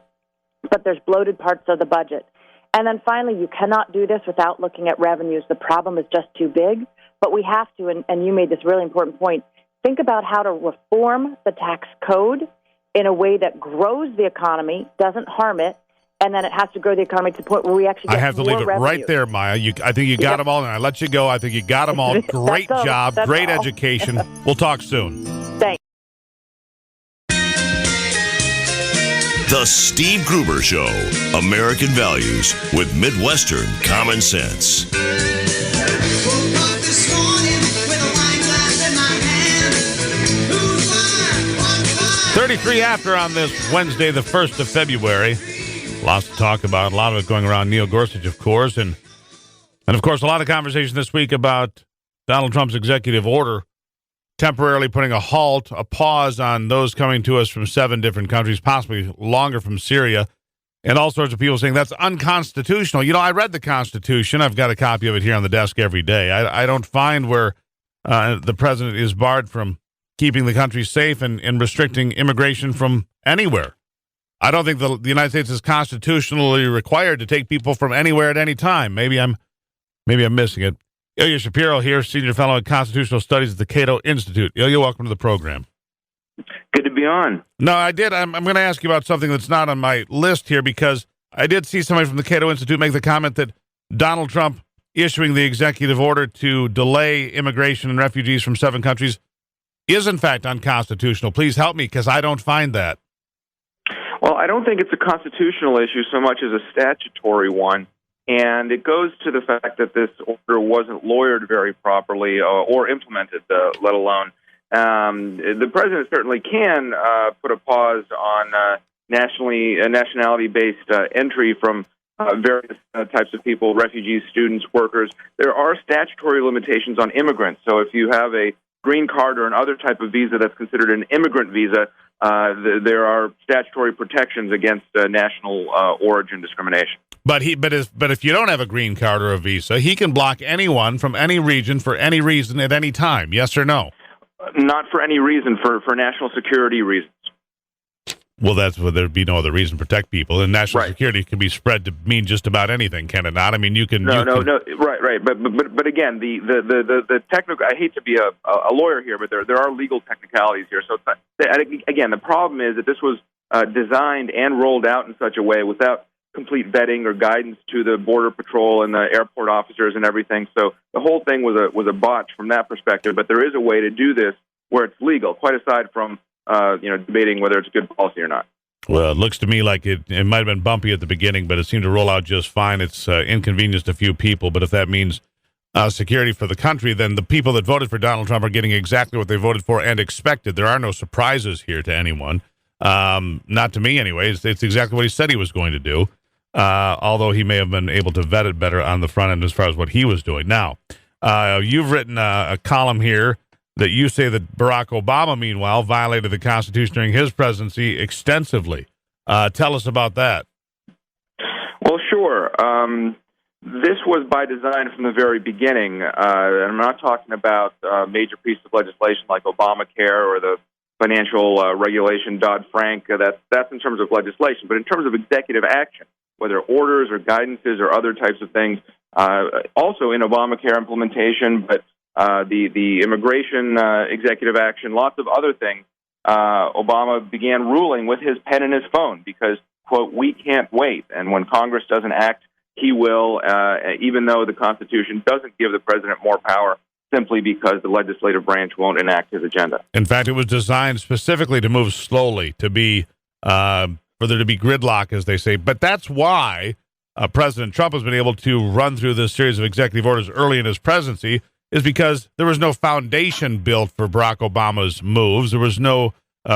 But there's bloated parts of the budget. And then finally, you cannot do this without looking at revenues. The problem is just too big. But we have to, and you made this really important point, think about how to reform the tax code in a way that grows the economy, doesn't harm it, and then it has to grow the economy to the point where we actually get I have to leave it revenue. Right there, Maya. I think you got them all, and I let you go. I think you got them all. Great job, great education. We'll talk soon. Thanks. The Steve Gruber Show, American Values with Midwestern Common Sense. 33 after on this Wednesday, the 1st of February. Lots to talk about. A lot of it going around Neil Gorsuch, of course. And of course, a lot of conversation this week about Donald Trump's executive order temporarily putting a pause on those coming to us from 7 different countries, possibly longer from Syria. and all sorts of people saying that's unconstitutional. You know, I read the Constitution. I've got a copy of it here on the desk every day. I don't find where the president is barred from keeping the country safe and restricting immigration from anywhere. I don't think the United States is constitutionally required to take people from anywhere at any time. Maybe I'm missing it. Ilya Shapiro here, Senior Fellow in Constitutional Studies at the Cato Institute. Ilya, welcome to the program. Good to be on. No, I did. I'm going to ask you about something that's not on my list here, because I did see somebody from the Cato Institute make the comment that Donald Trump issuing the executive order to delay immigration and refugees from 7 countries is, in fact, unconstitutional. Please help me, because I don't find that. Well, I don't think it's a constitutional issue so much as a statutory one, and it goes to the fact that this order wasn't lawyered very properly or implemented, let alone. The president certainly can put a pause on nationality-based entry from various types of people, refugees, students, workers. There are statutory limitations on immigrants, so if you have a green card or another type of visa that's considered an immigrant visa, there are statutory protections against national origin discrimination. But if you don't have a green card or a visa, he can block anyone from any region for any reason at any time. Yes or no? Not for any reason, for national security reasons. Well, that's where there'd be no other reason to protect people. And national security can be spread to mean just about anything, can it not? I mean, you can... No, right. But again, the technical... I hate to be a lawyer here, but there are legal technicalities here. So, again, the problem is that this was designed and rolled out in such a way without complete vetting or guidance to the Border Patrol and the airport officers and everything. So the whole thing was a botch from that perspective. But there is a way to do this where it's legal, quite aside from debating whether it's good policy or not. Well, it looks to me like it might have been bumpy at the beginning, but it seemed to roll out just fine. It's inconvenienced a few people, but if that means security for the country, then the people that voted for Donald Trump are getting exactly what they voted for and expected. There are no surprises here to anyone. Not to me, anyways. It's exactly what he said he was going to do, although he may have been able to vet it better on the front end as far as what he was doing. Now, you've written a column here that you say that Barack Obama, meanwhile, violated the Constitution during his presidency extensively. Tell us about that. Well, sure. This was by design from the very beginning. And I'm not talking about major pieces of legislation like Obamacare or the financial regulation Dodd-Frank. That's in terms of legislation. But in terms of executive action, whether orders or guidances or other types of things, also in Obamacare implementation, but the immigration executive action, lots of other things, Obama began ruling with his pen and his phone because, quote, we can't wait. And when Congress doesn't act, he will, even though the Constitution doesn't give the president more power simply because the legislative branch won't enact his agenda. In fact, it was designed specifically to move slowly, to be for there to be gridlock, as they say. But that's why President Trump has been able to run through this series of executive orders early in his presidency, is because there was no foundation built for Barack Obama's moves. There was no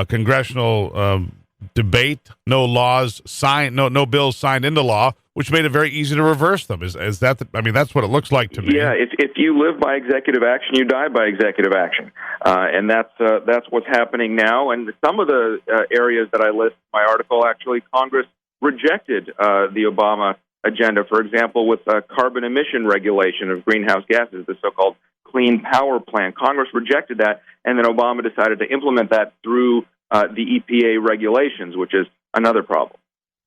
congressional debate, no laws signed, no bills signed into law, which made it very easy to reverse them. Is that? I mean, that's what it looks like to me. Yeah, if you live by executive action, you die by executive action, and that's what's happening now. And some of the areas that I list in my article, actually, Congress rejected the Obama agenda. For example, with carbon emission regulation of greenhouse gases, the so-called Clean Power Plan. Congress rejected that, and then Obama decided to implement that through the EPA regulations, which is another problem.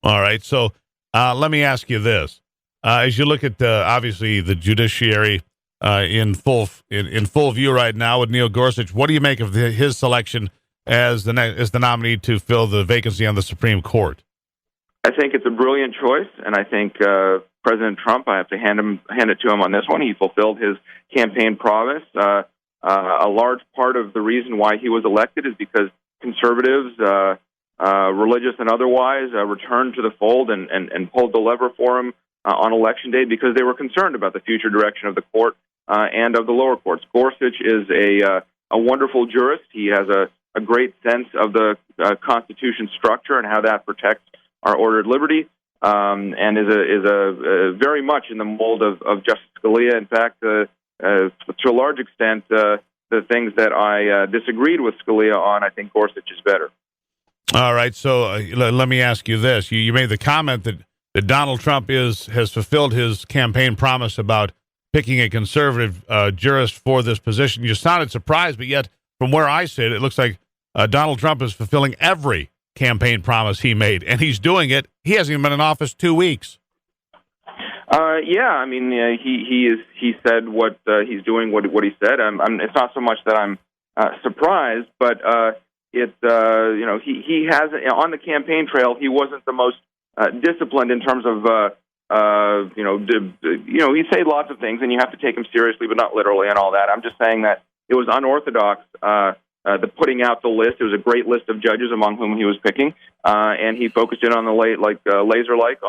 All right, so let me ask you this: as you look at obviously the judiciary in full view right now with Neil Gorsuch, what do you make of his selection as the nominee to fill the vacancy on the Supreme Court? I think it's a brilliant choice, and I think President Trump, I have to hand it to him on this one. He fulfilled his campaign promise. A large part of the reason why he was elected is because conservatives, religious and otherwise, returned to the fold and pulled the lever for him on Election Day because they were concerned about the future direction of the court and of the lower courts. Gorsuch is a wonderful jurist. He has a great sense of the Constitution structure and how that protects our ordered liberty, and is a very much in the mold of Justice Scalia. In fact, to a large extent, the things that I disagreed with Scalia on, I think Gorsuch is better. All right, so let me ask you this. You made the comment that Donald Trump has fulfilled his campaign promise about picking a conservative jurist for this position. You sounded surprised, but yet, from where I sit, it looks like Donald Trump is fulfilling every campaign promise he made, and he's doing it. He hasn't even been in office 2 weeks. Yeah, I mean, he said what he's doing, what he said. It's not so much that I'm surprised, but he has on the campaign trail. He wasn't the most disciplined in terms of he said lots of things, and you have to take him seriously, but not literally, and all that. I'm just saying that it was unorthodox. The putting out the list. It was a great list of judges among whom he was picking, and he focused in on the laser-like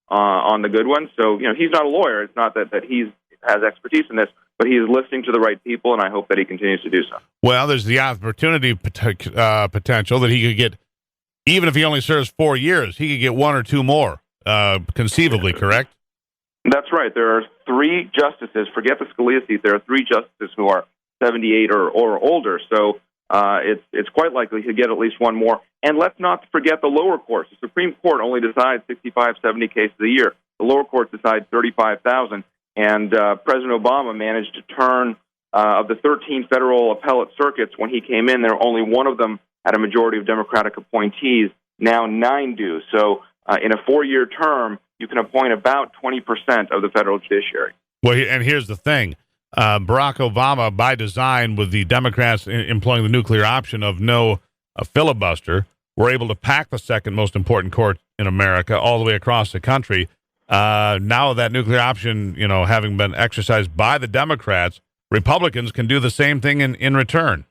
on the good ones. So, he's not a lawyer. It's not that he has expertise in this, but he is listening to the right people, and I hope that he continues to do so. Well, there's the opportunity potential that he could get, even if he only serves 4 years, he could get 1 or 2 more, conceivably, correct? That's right. There are 3 justices. Forget the Scalia seat. There are 3 justices who are 78 or older. So it's quite likely he'll get at least 1 more. And let's not forget the lower courts. The Supreme Court only decides 65, 70 cases a year. The lower courts decide 35,000. And President Obama managed to turn, of the 13 federal appellate circuits, when he came in, only 1 of them had a majority of Democratic appointees. Now 9 do. So in a 4-year term, you can appoint about 20% of the federal judiciary. Well, and here's the thing. Barack Obama, by design, with the Democrats employing the nuclear option of no filibuster, were able to pack the second most important court in America all the way across the country. Now that nuclear option, having been exercised by the Democrats, Republicans can do the same thing in return.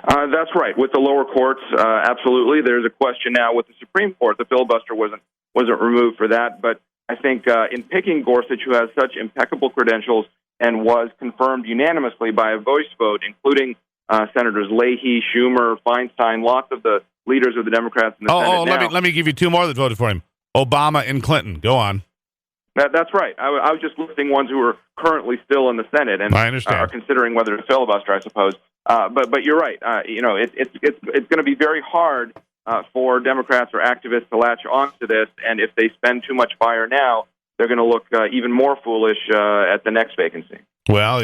That's right. With the lower courts, absolutely. There's a question now with the Supreme Court. The filibuster wasn't removed for that, but I think in picking Gorsuch, who has such impeccable credentials and was confirmed unanimously by a voice vote, including Senators Leahy, Schumer, Feinstein, lots of the leaders of the Democrats in the Senate now. Let me give you 2 more that voted for him. Obama and Clinton. Go on. That's right. I was just listing ones who are currently still in the Senate and I understand. Are considering whether to filibuster, I suppose. But you're right. It's going to be very hard for Democrats or activists to latch onto this, and if they spend too much fire now, they're going to look even more foolish at the next vacancy. Well,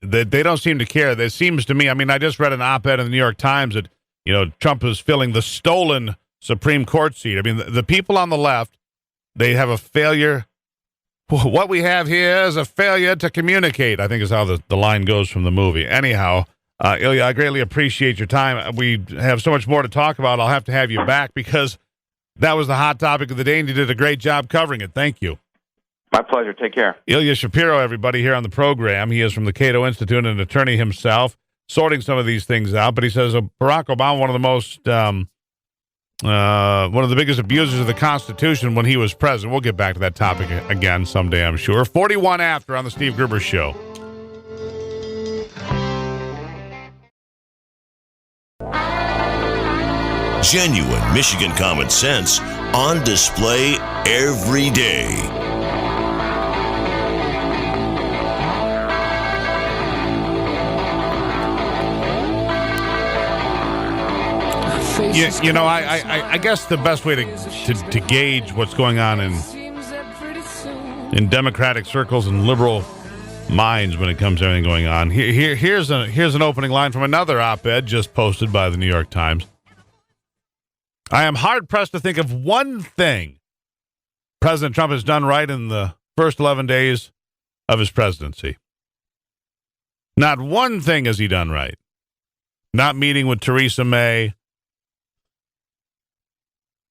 they don't seem to care. There seems to me, I just read an op-ed in the New York Times that, Trump is filling the stolen Supreme Court seat. The people on the left, they have a failure. What we have here is a failure to communicate, I think is how the line goes from the movie. Anyhow, Ilya, I greatly appreciate your time. We have so much more to talk about. I'll have to have you back because that was the hot topic of the day, and you did a great job covering it. Thank you. My pleasure. Take care. Ilya Shapiro, everybody, here on the program. He is from the Cato Institute, an attorney himself, sorting some of these things out. But he says Barack Obama, one of the biggest abusers of the Constitution when he was president. We'll get back to that topic again someday, I'm sure. 41 after on the Steve Gruber Show. Genuine Michigan common sense on display every day. I guess the best way to gauge what's going on in Democratic circles and liberal minds when it comes to everything going on. Here's an opening line from another op-ed just posted by the New York Times. I am hard-pressed to think of one thing President Trump has done right in the first 11 days of his presidency. Not one thing has he done right. Not meeting with Theresa May.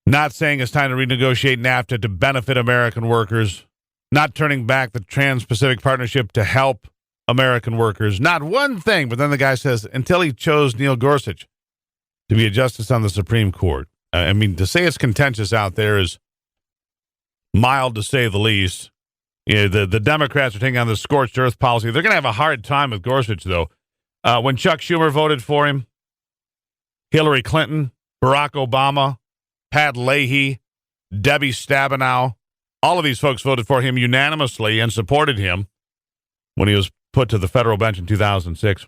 Not saying it's time to renegotiate NAFTA to benefit American workers. Not turning back the Trans-Pacific Partnership to help American workers. Not one thing. But then the guy says, until he chose Neil Gorsuch to be a justice on the Supreme Court. To say it's contentious out there is mild to say the least. The Democrats are taking on the scorched earth policy. They're going to have a hard time with Gorsuch, though. When Chuck Schumer voted for him, Hillary Clinton, Barack Obama, Pat Leahy, Debbie Stabenow, all of these folks voted for him unanimously and supported him when he was put to the federal bench in 2006.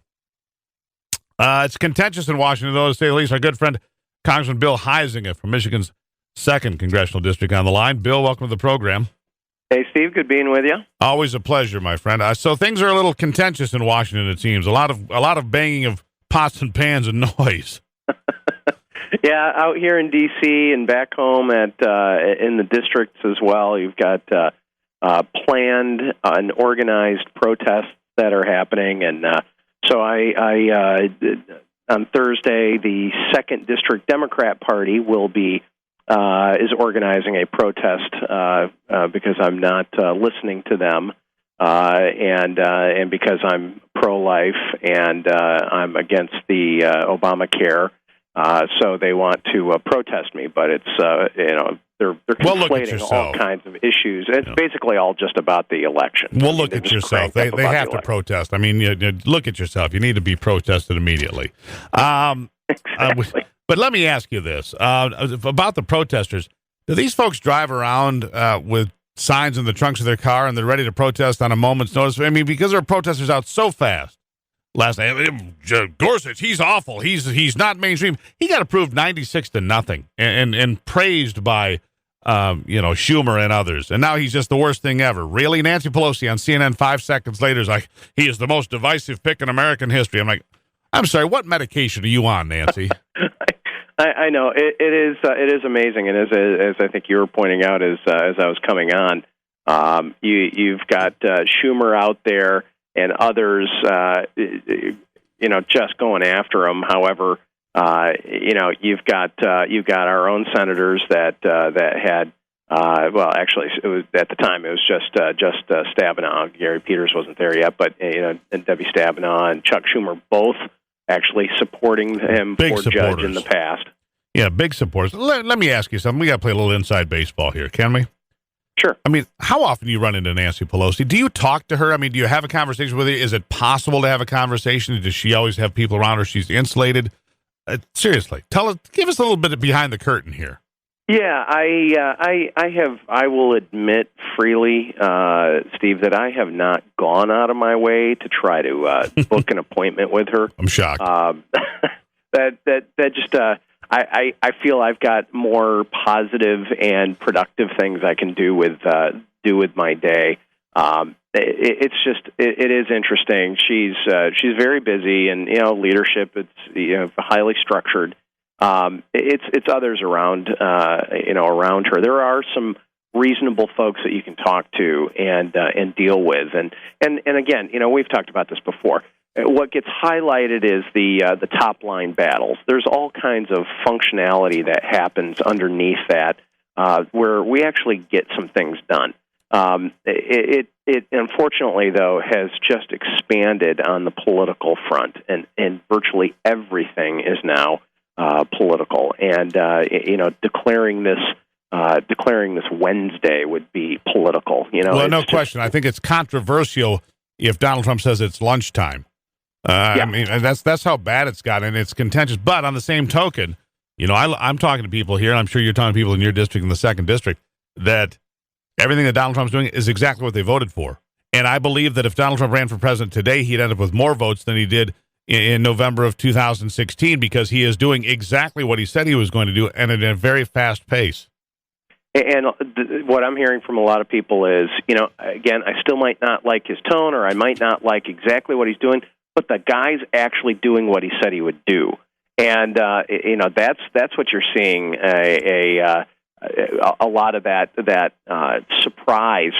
It's contentious in Washington, though, to say the least. Our good friend Congressman Bill Huizenga from Michigan's 2nd Congressional District on the line. Bill, welcome to the program. Hey, Steve. Good being with you. Always a pleasure, my friend. So things are a little contentious in Washington, it seems. A lot of banging of pots and pans and noise. Yeah, out here in D.C. and back home in the districts as well, you've got planned and organized protests that are happening. And so I on Thursday, the 2nd District Democrat Party is organizing a protest because I'm not listening to them, and because I'm pro-life and I'm against the Obamacare. So they want to protest me, but it's they're conflating all kinds of issues. It's basically all just about the election. Well, look at yourself. They have to protest. I mean, you look at yourself. You need to be protested immediately. Exactly. But let me ask you this about the protesters. Do these folks drive around with signs in the trunks of their car and they're ready to protest on a moment's notice? I mean, because there are protesters out so fast. Last night, Gorsuch, he's awful. He's not mainstream. He got approved 96-0 and praised by Schumer and others. And now he's just the worst thing ever. Really? Nancy Pelosi on CNN 5 seconds later is like, he is the most divisive pick in American history. I'm like, I'm sorry, what medication are you on, Nancy? I know it is amazing, and as I think you were pointing out as I was coming on, you've got Schumer out there and others, just going after him. However, you've got our own senators that had. Actually, it was at the time. It was just Stabenow. Gary Peters wasn't there yet, but and Debbie Stabenow and Chuck Schumer both actually supporting him for judge in the past. Yeah, big supporters. Let me ask you something. We got to play a little inside baseball here, can we? Sure. I mean, how often do you run into Nancy Pelosi? Do you talk to her? I mean, do you have a conversation with her? Is it possible to have a conversation? Does she always have people around her? She's insulated. Seriously, give us a little bit of behind the curtain here. Yeah, I will admit freely, Steve, that I have not gone out of my way to try to book an appointment with her. I'm shocked. I feel I've got more positive and productive things I can do with my day. It is interesting. She's very busy, and leadership. It's highly structured. It's others around around her. There are some reasonable folks that you can talk to and deal with, and again, we've talked about this before. What gets highlighted is the top line battles. There's all kinds of functionality that happens underneath that, where we actually get some things done. It unfortunately, though, has just expanded on the political front, and virtually everything is now political. And declaring this Wednesday would be political. Well, no question. I think it's controversial if Donald Trump says it's lunchtime. I mean, that's how bad it's gotten, and it's contentious. But on the same token, I'm talking to people here, and I'm sure you're talking to people in your district, in the 2nd District, that everything that Donald Trump's doing is exactly what they voted for. And I believe that if Donald Trump ran for president today, he'd end up with more votes than he did in November of 2016, because he is doing exactly what he said he was going to do, and at a very fast pace. And what I'm hearing from a lot of people is, again, I still might not like his tone, or I might not like exactly what he's doing, but the guy's actually doing what he said he would do. And, that's what you're seeing, a lot of that surprise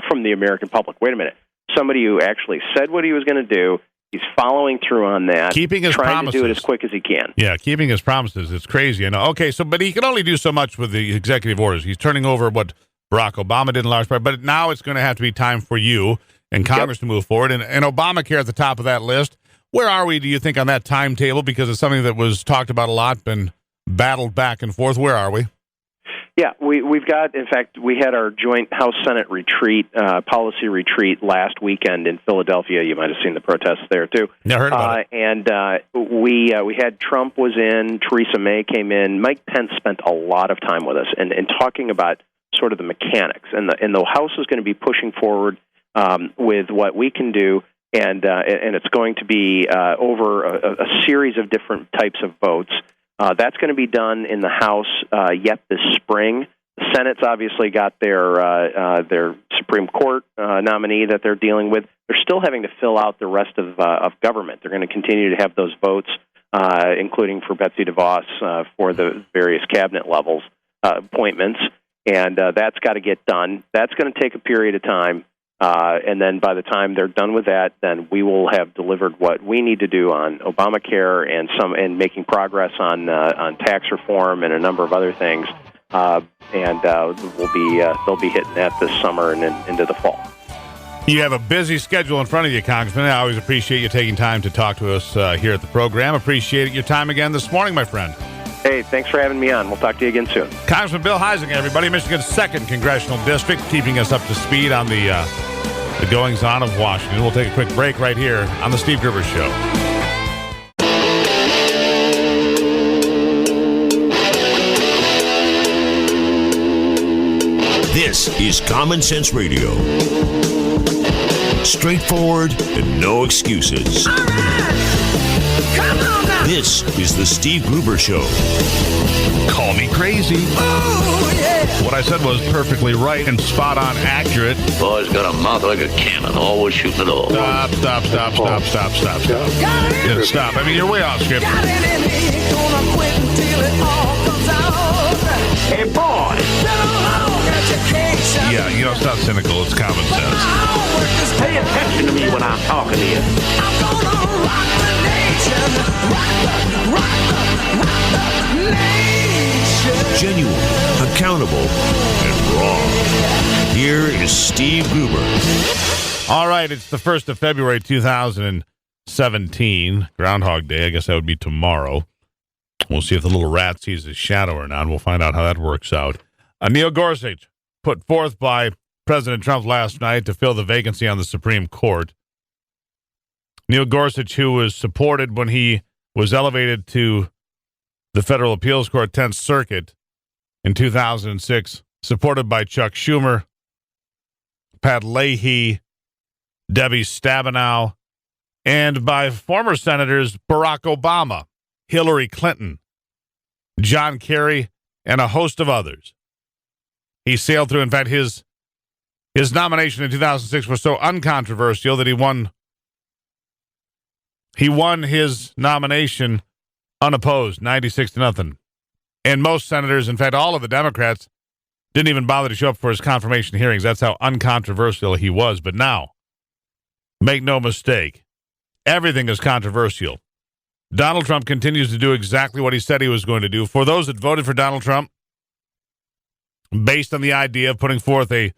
from the American public. Wait a minute. Somebody who actually said what he was going to do, he's following through on that, keeping his trying promises. To do it as quick as he can. Yeah, keeping his promises. It's crazy. Okay, but he can only do so much with the executive orders. He's turning over what Barack Obama did in large part, but now it's going to have to be time for you and Congress to move forward. And Obamacare at the top of that list. Where are we, do you think, on that timetable? Because it's something that was talked about a lot, been battled back and forth. Where are we? Yeah, we've got, in fact, we had our joint House-Senate retreat, policy retreat last weekend in Philadelphia. You might have seen the protests there, too. Yeah, I heard about it. And we had Trump was in, Theresa May came in. Mike Pence spent a lot of time with us and talking about sort of the mechanics. And the House is going to be pushing forward with what we can do, and it's going to be over a series of different types of votes. That's going to be done in the House yet this spring. The Senate's obviously got their Supreme Court nominee that they're dealing with. They're still having to fill out the rest of government. They're going to continue to have those votes, including for Betsy DeVos for the various cabinet levels appointments, and that's got to get done. That's going to take a period of time, and then by the time they're done with that, then we will have delivered what we need to do on Obamacare and making progress on tax reform and a number of other things. And they'll be hitting that this summer and into the fall. You have a busy schedule in front of you, Congressman. I always appreciate you taking time to talk to us here at the program. Appreciate your time again this morning, my friend. Hey, thanks for having me on. We'll talk to you again soon. Congressman Bill Huizenga, everybody, Michigan's 2nd Congressional District, keeping us up to speed on the goings-on of Washington. We'll take a quick break right here on The Steve Gruber Show. This is Common Sense Radio. Straightforward and no excuses. All right. Come on now. This is the Steve Gruber Show. Call me crazy. Oh, yeah. What I said was perfectly right and spot-on accurate. Boy's got a mouth like a cannon, always shooting it all. Stop. Yeah, stop. I mean, you're way off script. Got it in me, gonna quit until it all comes out. Hey, boy. Been a long education. Yeah, it's not cynical. It's common sense. Pay attention to me when I'm talking to you. I'm gonna rock the nation. Rock the nation. Genuine, accountable, and raw. Here is Steve Gruber. All right, it's the 1st of February, 2017. Groundhog Day. I guess that would be tomorrow. We'll see if the little rat sees his shadow or not. We'll find out how that works out. Neil Gorsuch, put forth by President Trump last night to fill the vacancy on the Supreme Court. Neil Gorsuch, who was supported when he was elevated to the Federal Appeals Court 10th Circuit in 2006, supported by Chuck Schumer, Pat Leahy, Debbie Stabenow, and by former Senators Barack Obama, Hillary Clinton, John Kerry, and a host of others. He sailed through. In fact, his nomination in 2006 was so uncontroversial that he won his nomination unopposed, 96-0. And most senators, in fact, all of the Democrats, didn't even bother to show up for his confirmation hearings. That's how uncontroversial he was. But now, make no mistake, everything is controversial. Donald Trump continues to do exactly what he said he was going to do. For those that voted for Donald Trump, based on the idea of putting forth a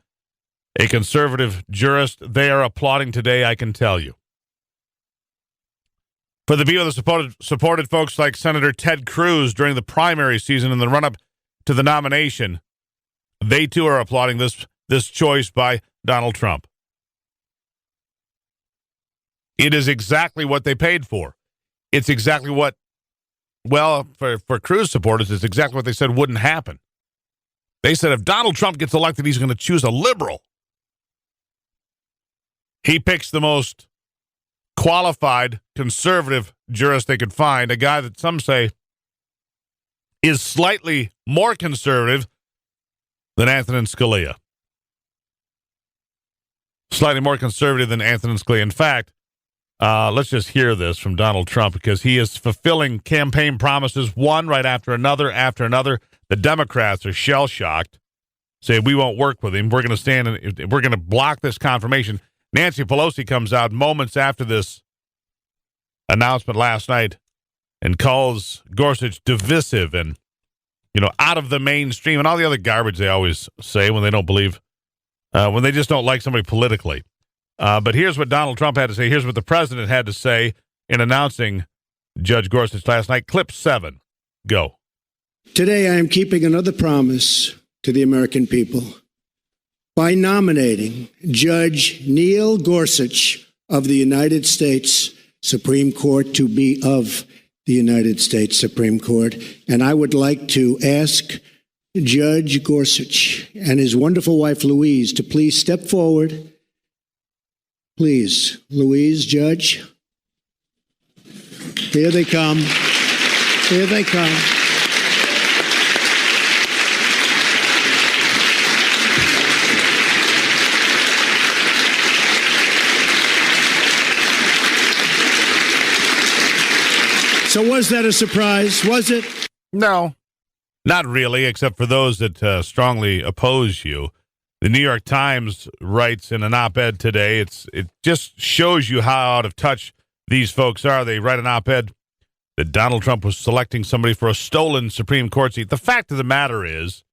conservative jurist, they are applauding today, I can tell you. For the people that supported folks like Senator Ted Cruz during the primary season and the run-up to the nomination, they too are applauding this choice by Donald Trump. It is exactly what they paid for. It's exactly what, for Cruz supporters, it's exactly what they said wouldn't happen. They said if Donald Trump gets elected, he's going to choose a liberal. He picks the most qualified conservative jurist they could find, a guy that some say is slightly more conservative than Antonin Scalia. Slightly more conservative than Antonin Scalia. In fact, let's just hear this from Donald Trump, because he is fulfilling campaign promises one right after another after another. The Democrats are shell-shocked, say we won't work with him. We're going to stand and we're going to block this confirmation. Nancy Pelosi comes out moments after this announcement last night and calls Gorsuch divisive and, out of the mainstream and all the other garbage they always say when they don't believe, when they just don't like somebody politically. But here's what Donald Trump had to say. Here's what the president had to say in announcing Judge Gorsuch last night. Clip 7. Go. Today, I am keeping another promise to the American people by nominating Judge Neil Gorsuch of the United States Supreme Court to be of the United States Supreme Court. And I would like to ask Judge Gorsuch and his wonderful wife, Louise, to please step forward. Please, Louise, Judge. Here they come. Here they come. So was that a surprise? Was it? No, not really, except for those that strongly oppose you. The New York Times writes in an op-ed today, it just shows you how out of touch these folks are. They write an op-ed that Donald Trump was selecting somebody for a stolen Supreme Court seat. The fact of the matter is,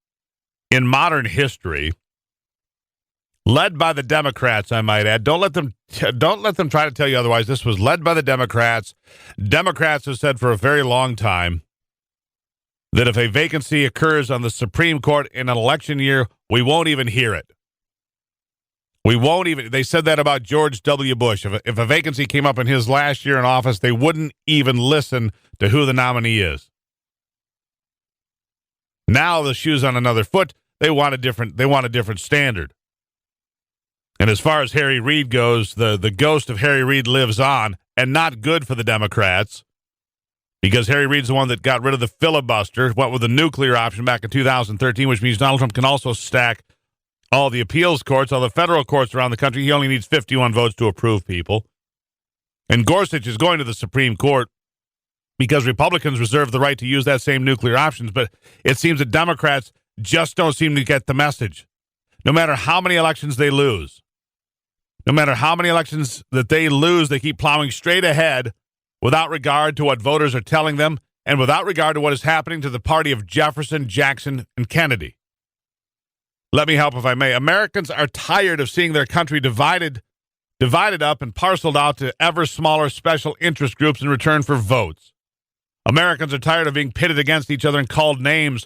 in modern history, led by the Democrats, I might add. Don't let them try to tell you otherwise. This was led by the Democrats. Democrats have said for a very long time that if a vacancy occurs on the Supreme Court in an election year, we won't even hear it. We won't even. They said that about George W. Bush. If a vacancy came up in his last year in office, they wouldn't even listen to who the nominee is. Now the shoe's on another foot. They want a different standard. And as far as Harry Reid goes, the ghost of Harry Reid lives on, and not good for the Democrats, because Harry Reid's the one that got rid of the filibuster, went with the nuclear option back in 2013, which means Donald Trump can also stack all the appeals courts, all the federal courts around the country. He only needs 51 votes to approve people. And Gorsuch is going to the Supreme Court because Republicans reserve the right to use that same nuclear options, but it seems that Democrats just don't seem to get the message. No matter how many elections they lose, no matter how many elections that they lose, they keep plowing straight ahead without regard to what voters are telling them and without regard to what is happening to the party of Jefferson, Jackson, and Kennedy. Let me help if I may. Americans are tired of seeing their country divided up and parceled out to ever smaller special interest groups in return for votes. Americans are tired of being pitted against each other and called names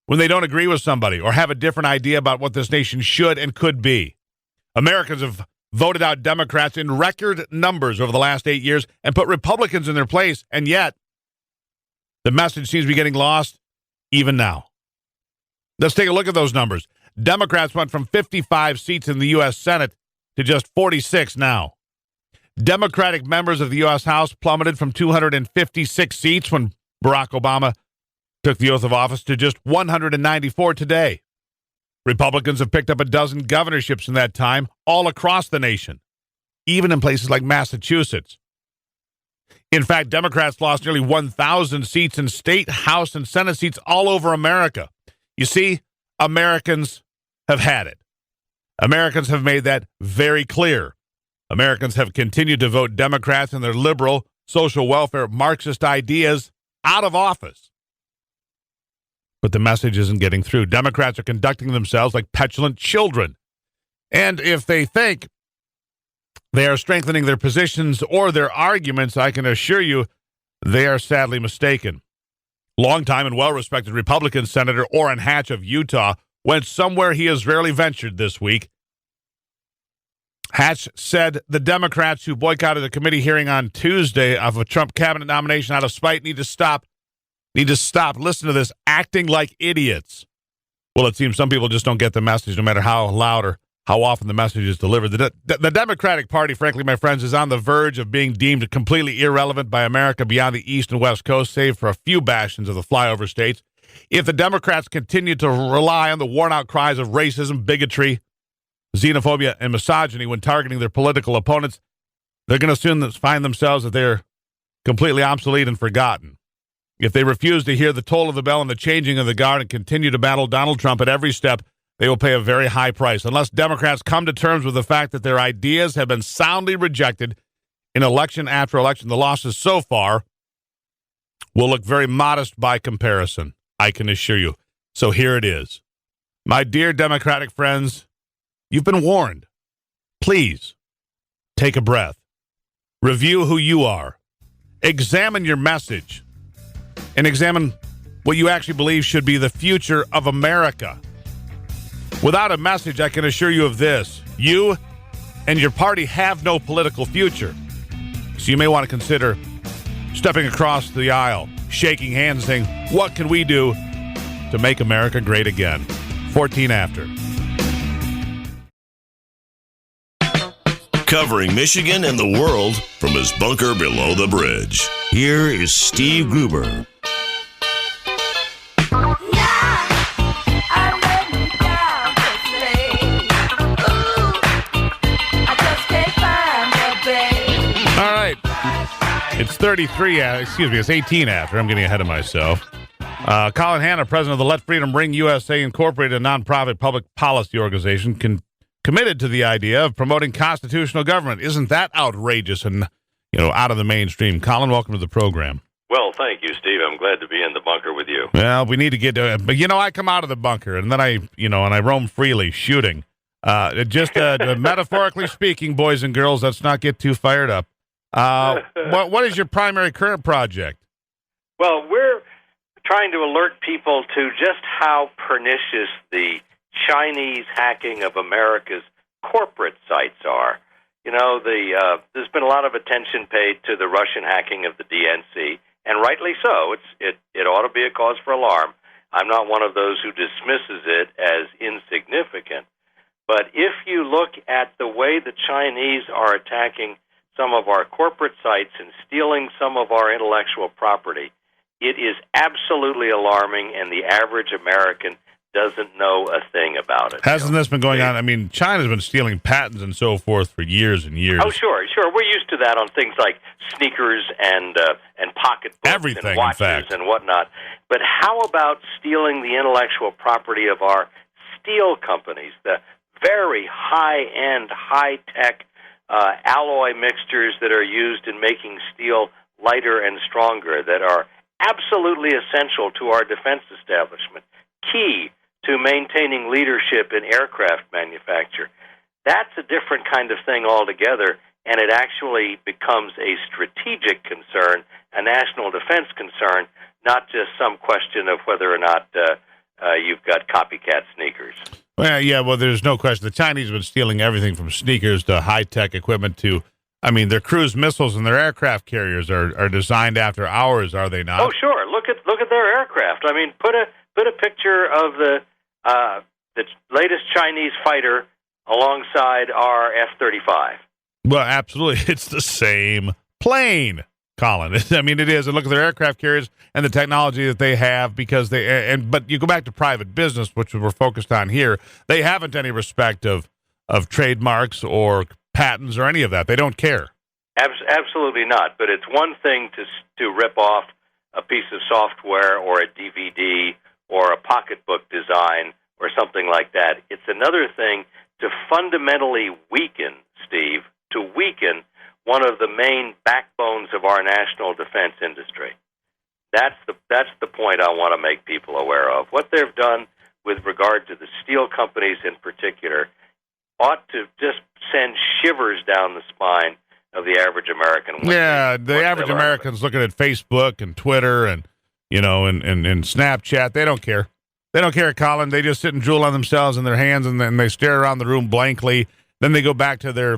when they don't agree with somebody or have a different idea about what this nation should and could be. Americans have voted out Democrats in record numbers over the last 8 years and put Republicans in their place, and yet the message seems to be getting lost even now. Let's take a look at those numbers. Democrats went from 55 seats in the U.S. Senate to just 46 now. Democratic members of the U.S. House plummeted from 256 seats when Barack Obama took the oath of office to just 194 today. Republicans have picked up a dozen governorships in that time all across the nation, even in places like Massachusetts. In fact, Democrats lost nearly 1,000 seats in state, House, and Senate seats all over America. You see, Americans have had it. Americans have made that very clear. Americans have continued to vote Democrats and their liberal, social welfare, Marxist ideas out of office. But the message isn't getting through. Democrats are conducting themselves like petulant children. And if they think they are strengthening their positions or their arguments, I can assure you they are sadly mistaken. Longtime and well-respected Republican Senator Orrin Hatch of Utah went somewhere he has rarely ventured this week. Hatch said the Democrats who boycotted the committee hearing on Tuesday of a Trump cabinet nomination out of spite need to stop. Listen to this, acting like idiots. Well, it seems some people just don't get the message, no matter how loud or how often the message is delivered. The Democratic Party, frankly, my friends, is on the verge of being deemed completely irrelevant by America beyond the East and West Coast, save for a few bastions of the flyover states. If the Democrats continue to rely on the worn-out cries of racism, bigotry, xenophobia, and misogyny when targeting their political opponents, they're going to soon find themselves that they're completely obsolete and forgotten. If they refuse to hear the toll of the bell and the changing of the guard and continue to battle Donald Trump at every step, they will pay a very high price. Unless Democrats come to terms with the fact that their ideas have been soundly rejected in election after election, the losses so far will look very modest by comparison, I can assure you. So here it is. My dear Democratic friends, you've been warned. Please take a breath. Review who you are. Examine your message. And examine what you actually believe should be the future of America. Without a message, I can assure you of this. You and your party have no political future. So you may want to consider stepping across the aisle, shaking hands, saying, what can we do to make America great again? 14 after. Covering Michigan and the world from his bunker below the bridge. Here is Steve Gruber. It's 33, it's 18 after. I'm getting ahead of myself. Colin Hanna, president of the Let Freedom Ring USA Incorporated, a nonprofit public policy organization, committed to the idea of promoting constitutional government. Isn't that outrageous and, out of the mainstream? Colin, welcome to the program. Well, thank you, Steve. I'm glad to be in the bunker with you. Well, we need to get to it. But, I come out of the bunker, and then I roam freely shooting. Just metaphorically speaking, boys and girls, let's not get too fired up. What is your primary current project? Well, we're trying to alert people to just how pernicious the Chinese hacking of America's corporate sites are. There's been a lot of attention paid to the Russian hacking of the DNC, and rightly so. It ought to be a cause for alarm. I'm not one of those who dismisses it as insignificant. But if you look at the way the Chinese are attacking some of our corporate sites and stealing some of our intellectual property, it is absolutely alarming, and the average American doesn't know a thing about it. Hasn't this been going on? I mean, China's been stealing patents and so forth for years and years. Oh, sure. We're used to that on things like sneakers and pocketbooks everything, and watches and whatnot. But how about stealing the intellectual property of our steel companies, the very high-end, high-tech alloy mixtures that are used in making steel lighter and stronger, that are absolutely essential to our defense establishment, key to maintaining leadership in aircraft manufacture. That's a different kind of thing altogether, and it actually becomes a strategic concern, a national defense concern, not just some question of whether or not you've got copycat sneakers. Well, there's no question. The Chinese have been stealing everything from sneakers to high-tech equipment to, their cruise missiles and their aircraft carriers are designed after ours, are they not? Oh, sure. Look at their aircraft. Put a picture of the latest Chinese fighter alongside our F-35. Well, absolutely. It's the same plane, Colin. It is. And look at their aircraft carriers and the technology that they have, because but you go back to private business, which we're focused on here. They haven't any respect of trademarks or patents or any of that. They don't care. Absolutely not. But it's one thing to rip off a piece of software or a DVD or a pocketbook design or something like that. It's another thing to fundamentally weaken, Steve, one of the main backbones of our national defense industry. That's the point I want to make people aware of. What they've done with regard to the steel companies in particular ought to just send shivers down the spine of the average American. Yeah, the average American's looking at Facebook and Twitter and and Snapchat. They don't care. They don't care, Colin. They just sit and drool on themselves and their hands, and then they stare around the room blankly. Then they go back to their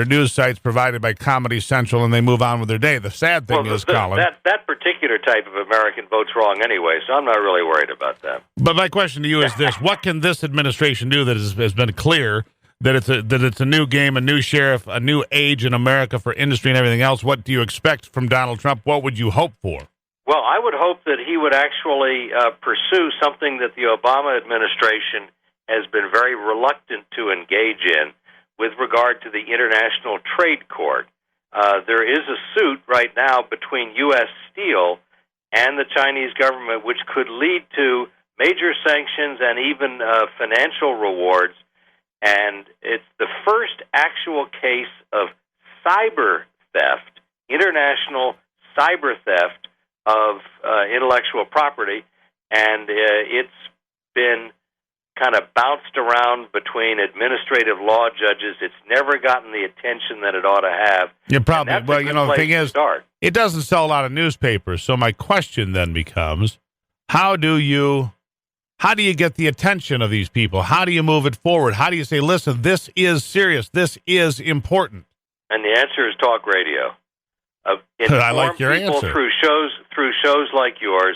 news sites provided by Comedy Central, and they move on with their day. The sad thing is, Colin, that particular type of American votes wrong anyway, so I'm not really worried about that. But my question to you is this: what can this administration do that has been clear that it's a new game, a new sheriff, a new age in America for industry and everything else? What do you expect from Donald Trump? What would you hope for? Well, I would hope that he would actually pursue something that the Obama administration has been very reluctant to engage in with regard to the International Trade Court. There is a suit right now between U.S. Steel and the Chinese government, which could lead to major sanctions and even financial rewards. And it's the first actual case of cyber theft, international cyber theft of intellectual property, and it's been kind of bounced around between administrative law judges. It's never gotten the attention that it ought to have. Yeah, probably. Well, the thing is, it doesn't sell a lot of newspapers. So my question then becomes, how do you get the attention of these people? How do you move it forward? How do you say, listen, this is serious. This is important? And the answer is talk radio. I like your answer. Through shows like yours,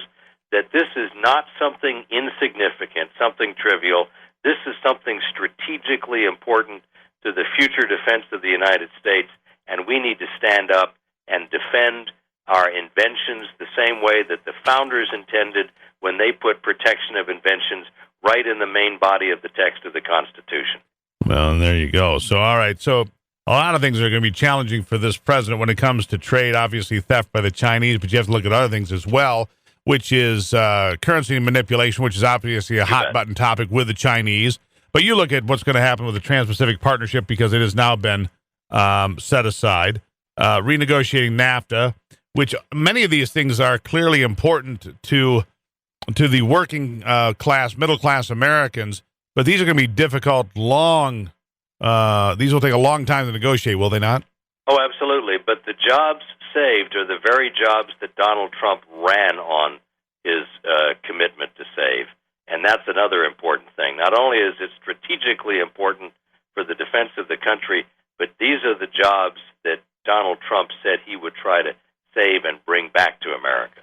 that this is not something insignificant, something trivial. This is something strategically important to the future defense of the United States, and we need to stand up and defend our inventions the same way that the founders intended when they put protection of inventions right in the main body of the text of the Constitution. Well, there you go. So, all right. So a lot of things are going to be challenging for this president when it comes to trade. Obviously, theft by the Chinese, but you have to look at other things as well, which is currency manipulation, which is obviously a hot-button topic with the Chinese. But you look at what's going to happen with the Trans-Pacific Partnership because it has now been set aside, renegotiating NAFTA, which many of these things are clearly important to the working class, middle-class Americans, but these are going to be difficult, long. These will take a long time to negotiate, will they not? Oh, absolutely. But the jobs saved are the very jobs that Donald Trump ran on his commitment to save. And that's another important thing. Not only is it strategically important for the defense of the country, but these are the jobs that Donald Trump said he would try to save and bring back to America.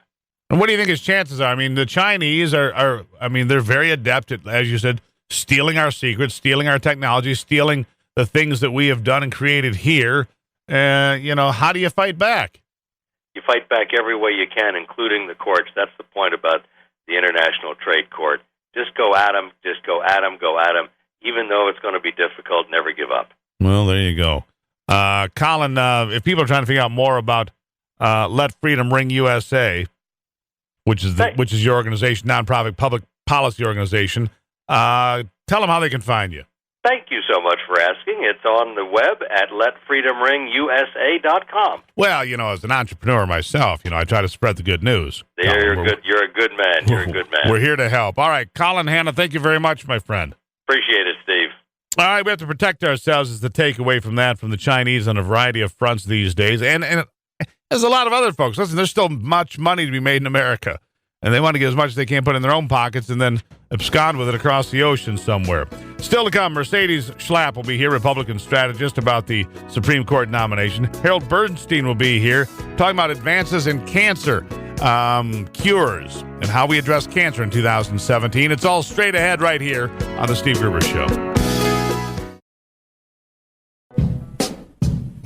And what do you think his chances are? I mean, the Chinese they're very adept at, as you said, stealing our secrets, stealing our technology, stealing the things that we have done and created here. How do you fight back? You fight back every way you can, including the courts. That's the point about the International Trade Court. Just go at them, go at them. Even though it's going to be difficult, never give up. Well, there you go. Colin, if people are trying to figure out more about Let Freedom Ring USA, which is your organization, nonprofit public policy organization, tell them how they can find you. Thank you so much for asking. It's on the web at letfreedomringusa.com. Well, as an entrepreneur myself, I try to spread the good news. You're a good man. You're a good man. We're here to help. All right, Colin Hanna, thank you very much, my friend. Appreciate it, Steve. All right, we have to protect ourselves is the takeaway from that from the Chinese on a variety of fronts these days. And there's a lot of other folks. Listen, there's still much money to be made in America. And they want to get as much as they can put in their own pockets and then abscond with it across the ocean somewhere. Still to come, Mercedes Schlapp will be here, Republican strategist, about the Supreme Court nomination. Harold Burstein will be here, talking about advances in cancer, cures, and how we address cancer in 2017. It's all straight ahead right here on The Steve Gruber Show.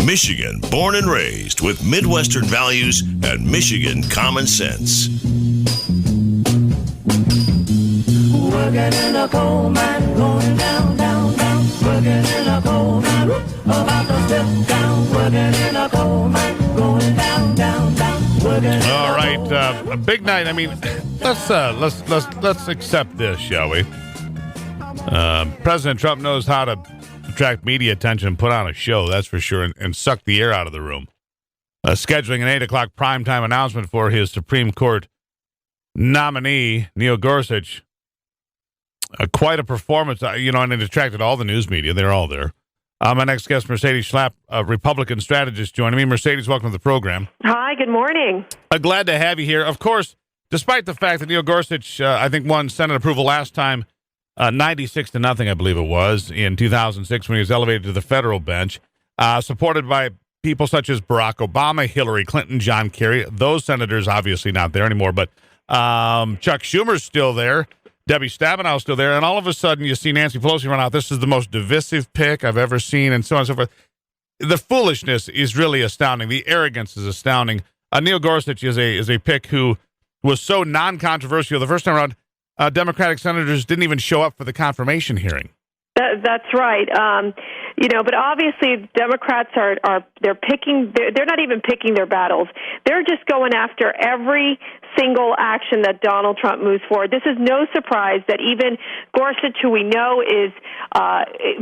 Michigan, born and raised with Midwestern values and Michigan common sense. Working in a coal mine, going down, down, down. Working in a coal mine, about to step down. Working in a coal mine, going down, down, down. All right, a big night. I mean, let's accept this, shall we? President Trump knows how to attract media attention and put on a show, that's for sure, and suck the air out of the room. Scheduling an 8 o'clock primetime announcement for his Supreme Court nominee, Neil Gorsuch. Quite a performance, and it attracted all the news media. They're all there. My next guest, Mercedes Schlapp, a Republican strategist, joining me. Mercedes, welcome to the program. Hi, good morning. Glad to have you here. Of course, despite the fact that Neil Gorsuch, I think, won Senate approval last time, 96-0, I believe it was, in 2006 when he was elevated to the federal bench, supported by people such as Barack Obama, Hillary Clinton, John Kerry. Those senators obviously not there anymore, but Chuck Schumer's still there. Debbie Stabenow's still there, and all of a sudden you see Nancy Pelosi run out. This is the most divisive pick I've ever seen, and so on and so forth. The foolishness is really astounding. The arrogance is astounding. Neil Gorsuch is a pick who was so non-controversial. The first time around, Democratic senators didn't even show up for the confirmation hearing. That's right. But obviously Democrats they're not even picking their battles. They're just going after every single action that Donald Trump moves forward. This is no surprise that even Gorsuch, who we know is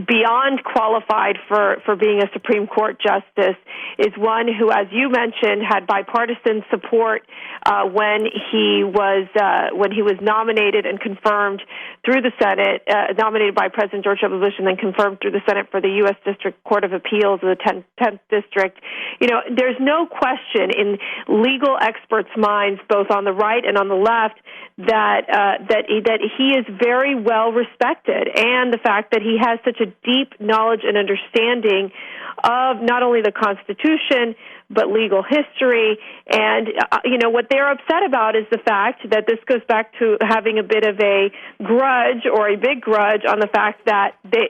beyond qualified for being a Supreme Court justice, is one who, as you mentioned, had bipartisan support when he was nominated and confirmed through the Senate, nominated by President George W. Bush and then confirmed through the Senate for the U.S. District Court of Appeals of the 10th District. There's no question in legal experts' minds, both on the right and on the left, that he is very well respected, and the fact that he has such a deep knowledge and understanding of not only the Constitution but legal history. And what they're upset about is the fact that this goes back to having a bit of a grudge, or a big grudge, on the fact that the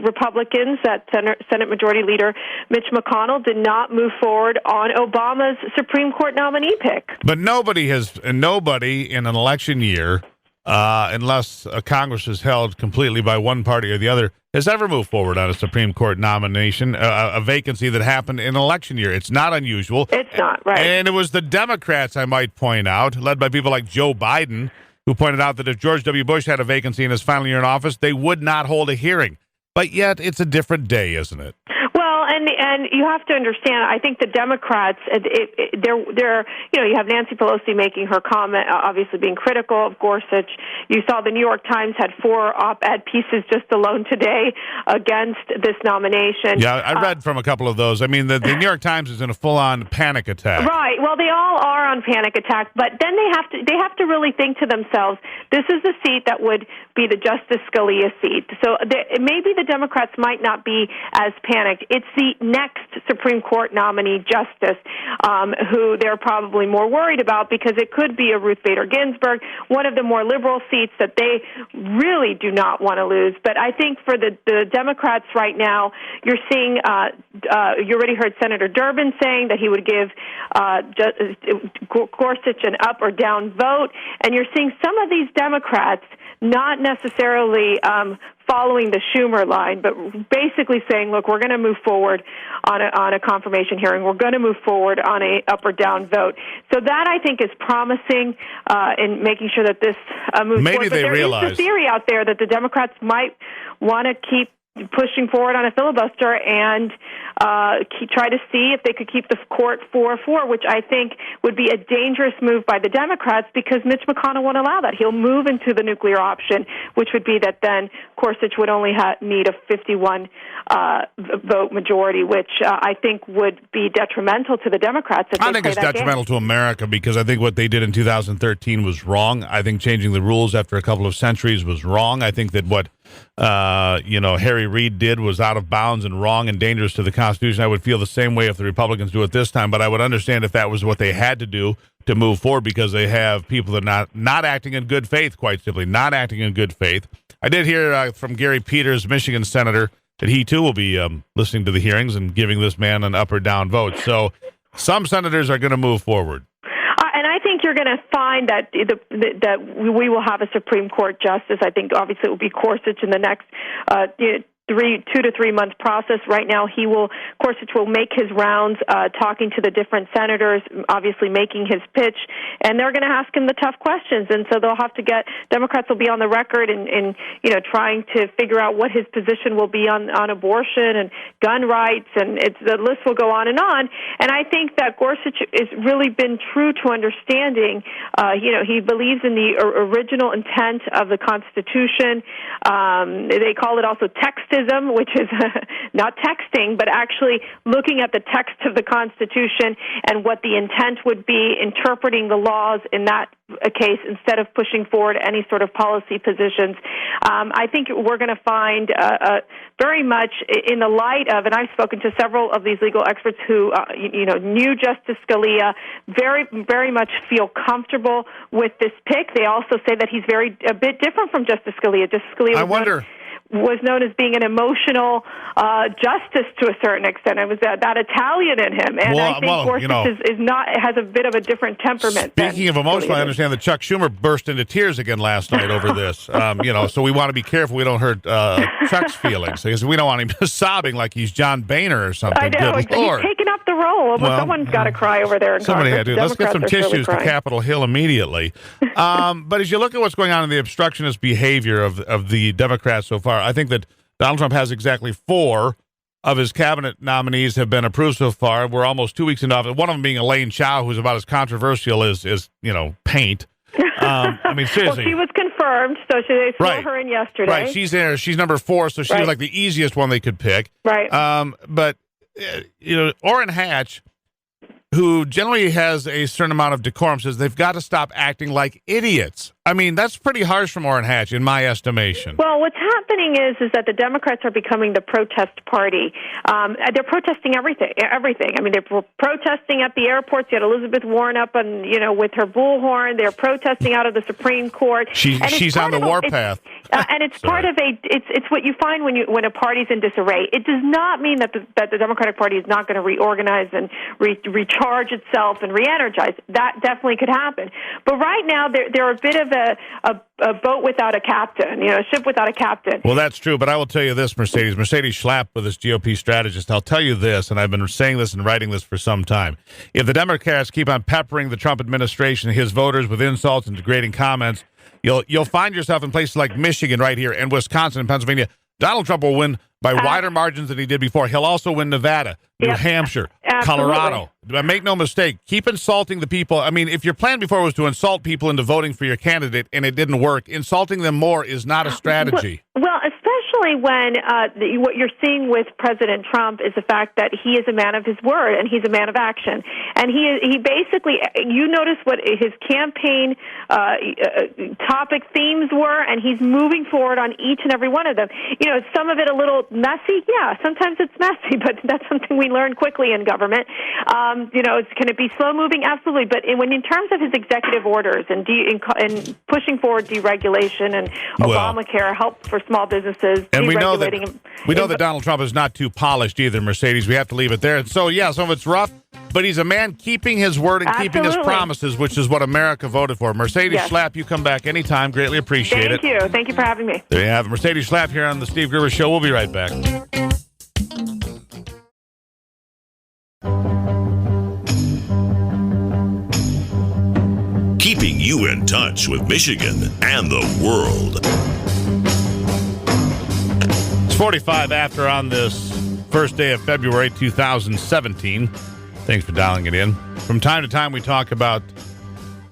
Republicans, that Senate Majority Leader Mitch McConnell, did not move forward on Obama's Supreme Court nominee pick. But nobody in an election year unless Congress is held completely by one party or the other, has ever moved forward on a Supreme Court nomination, a vacancy that happened in an election year. It's not unusual. It's not, right. And it was the Democrats, I might point out, led by people like Joe Biden, who pointed out that if George W. Bush had a vacancy in his final year in office, they would not hold a hearing. But yet, it's a different day, isn't it? Well, and you have to understand. I think the Democrats, they're you have Nancy Pelosi making her comment, obviously being critical of Gorsuch. You saw the New York Times had 4 op-ed pieces just alone today against this nomination. Yeah, I read from a couple of those. I mean, the New York Times is in a full-on panic attack. Right. Well, they all are on panic attack, but then they have to really think to themselves, this is the seat that would be the Justice Scalia seat. So maybe the Democrats might not be as panicked. It's the next Supreme Court nominee justice who they're probably more worried about, because it could be a Ruth Bader Ginsburg, one of the more liberal seats that they really do not want to lose. But I think for the Democrats right now, you're seeing, you already heard Senator Durbin saying that he would give Gorsuch an up or down vote, and you're seeing some of these Democrats not necessarily following the Schumer line, but basically saying, look, we're going to move forward on a confirmation hearing. We're going to move forward on a up or down vote. So that, I think, is promising in making sure that this moves Maybe forward. they But there is the theory out there that the Democrats might want to keep pushing forward on a filibuster and try to see if they could keep the court 4-4, which I think would be a dangerous move by the Democrats, because Mitch McConnell won't allow that. He'll move into the nuclear option, which would be that then Gorsuch would only need a 51 vote majority, which I think would be detrimental to the Democrats. If I think it's detrimental to America, because I think what they did in 2013 was wrong. I think changing the rules after a couple of centuries was wrong. I think that what Harry Reid did was out of bounds and wrong and dangerous to the Constitution. I would feel the same way if the Republicans do it this time, but I would understand if that was what they had to do to move forward, because they have people that are not acting in good faith, quite simply, not acting in good faith. I did hear from Gary Peters, Michigan senator, that he too will be listening to the hearings and giving this man an up or down vote. So some senators are going to move forward. And I think you're going to find that that we will have a Supreme Court justice. I think obviously it will be Gorsuch in the next 2 to 3 month process. Right now, Gorsuch will make his rounds, talking to the different senators, obviously making his pitch, and they're going to ask him the tough questions. And so they'll have to Democrats will be on the record in trying to figure out what his position will be on abortion and gun rights, and the list will go on. And I think that Gorsuch has really been true to understanding. He believes in the original intent of the Constitution. They call it also textism, which is not texting, but actually looking at the text of the Constitution and what the intent would be, interpreting the laws in that case instead of pushing forward any sort of policy positions. I think we're going to find very much in the light of, and I've spoken to several of these legal experts who knew Justice Scalia, very, very much feel comfortable with this pick. They also say that he's a bit different from Justice Scalia. Justice Scalia was known as being an emotional justice to a certain extent. It was that Italian in him, and I think Gorsuch has a bit of a different temperament. Speaking of emotional, I understand that Chuck Schumer burst into tears again last night over this. So we want to be careful we don't hurt Chuck's feelings, because we don't want him sobbing like he's John Boehner or something. I know. Good Lord. He's taken up the role. Someone's got to cry over there in somebody Congress. had to. Let's get some tissues to Capitol Hill immediately. But as you look at what's going on in the obstructionist behavior of the Democrats so far, I think that Donald Trump has exactly 4 of his cabinet nominees have been approved so far. We're almost 2 weeks into office. One of them being Elaine Chao, who's about as controversial as paint. Seriously. Well, she was confirmed, so they flew her in yesterday. Right, she's there. She's number 4, so she's like the easiest one they could pick. Right. But Orrin Hatch, who generally has a certain amount of decorum, says they've got to stop acting like idiots. I mean, that's pretty harsh from Orrin Hatch, in my estimation. Well, what's happening is that the Democrats are becoming the protest party. They're protesting everything. I mean, they're protesting at the airports. You had Elizabeth Warren up with her bullhorn. They're protesting out of the Supreme Court. She's on the warpath. And it's part of it's what you find when a party's in disarray. It does not mean that the Democratic Party is not going to reorganize and retreat recharge itself and re-energize. That definitely could happen. But right now, they're a bit of a boat without a captain, a ship without a captain. Well, that's true, but I will tell you this, Mercedes Schlapp, with this GOP strategist, I'll tell you this, and I've been saying this and writing this for some time. If the Democrats keep on peppering the Trump administration, his voters, with insults and degrading comments, you'll find yourself in places like Michigan right here and Wisconsin and Pennsylvania. Donald Trump will win by wider margins than he did before. He'll also win Nevada, New Hampshire, Colorado. Make no mistake. Keep insulting the people. I mean, if your plan before was to insult people into voting for your candidate and it didn't work, insulting them more is not a strategy. Well, especially when what you're seeing with President Trump is the fact that he is a man of his word and he's a man of action. And he basically, you notice what his campaign topic themes were, and he's moving forward on each and every one of them. Some of it a little messy. Yeah, sometimes it's messy, but that's something we learn quickly in government. Can it be slow moving? Absolutely. But in terms of his executive orders and pushing forward deregulation and Obamacare, help for small businesses, and we know that Donald Trump is not too polished either, Mercedes. We have to leave it there. And so, yeah, some of it's rough, but he's a man keeping his word and keeping his promises, which is what America voted for. Mercedes Schlapp, you come back anytime. Greatly appreciate it. Thank you. Thank you for having me. There you have it. Mercedes Schlapp here on the Steve Gruber Show. We'll be right back. Keeping you in touch with Michigan and the world. It's 45 after on this first day of February 2017. Thanks for dialing it in. From time to time, we talk about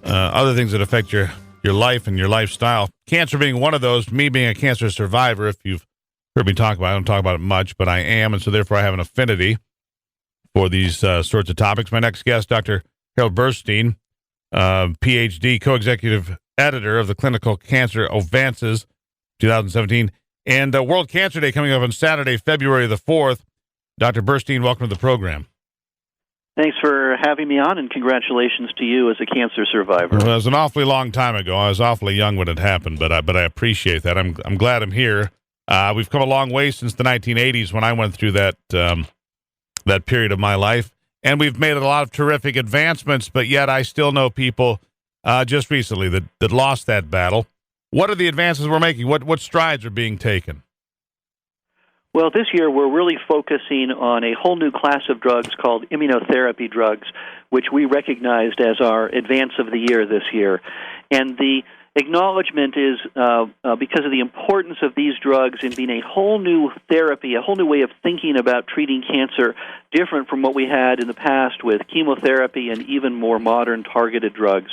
other things that affect your life and your lifestyle. Cancer being one of those. Me being a cancer survivor, if you've heard me talk about it, I don't talk about it much, but I am, and so therefore I have an affinity for these sorts of topics. My next guest, Dr. Harold Burstein, PhD, co-executive editor of the Clinical Cancer Advances 2017, and World Cancer Day coming up on Saturday, February the 4th. Dr. Burstein, welcome to the program. Thanks for having me on, and congratulations to you as a cancer survivor. Well, it was an awfully long time ago. I was awfully young when it happened, but I appreciate that. I'm glad I'm here. We've come a long way since the 1980s when I went through that period of my life, and we've made a lot of terrific advancements, but yet I still know people just recently that lost that battle. What are the advances we're making? What strides are being taken? Well, this year we're really focusing on a whole new class of drugs called immunotherapy drugs, which we recognized as our advance of the year this year. And the acknowledgement is because of the importance of these drugs in being a whole new therapy, a whole new way of thinking about treating cancer, different from what we had in the past with chemotherapy and even more modern targeted drugs.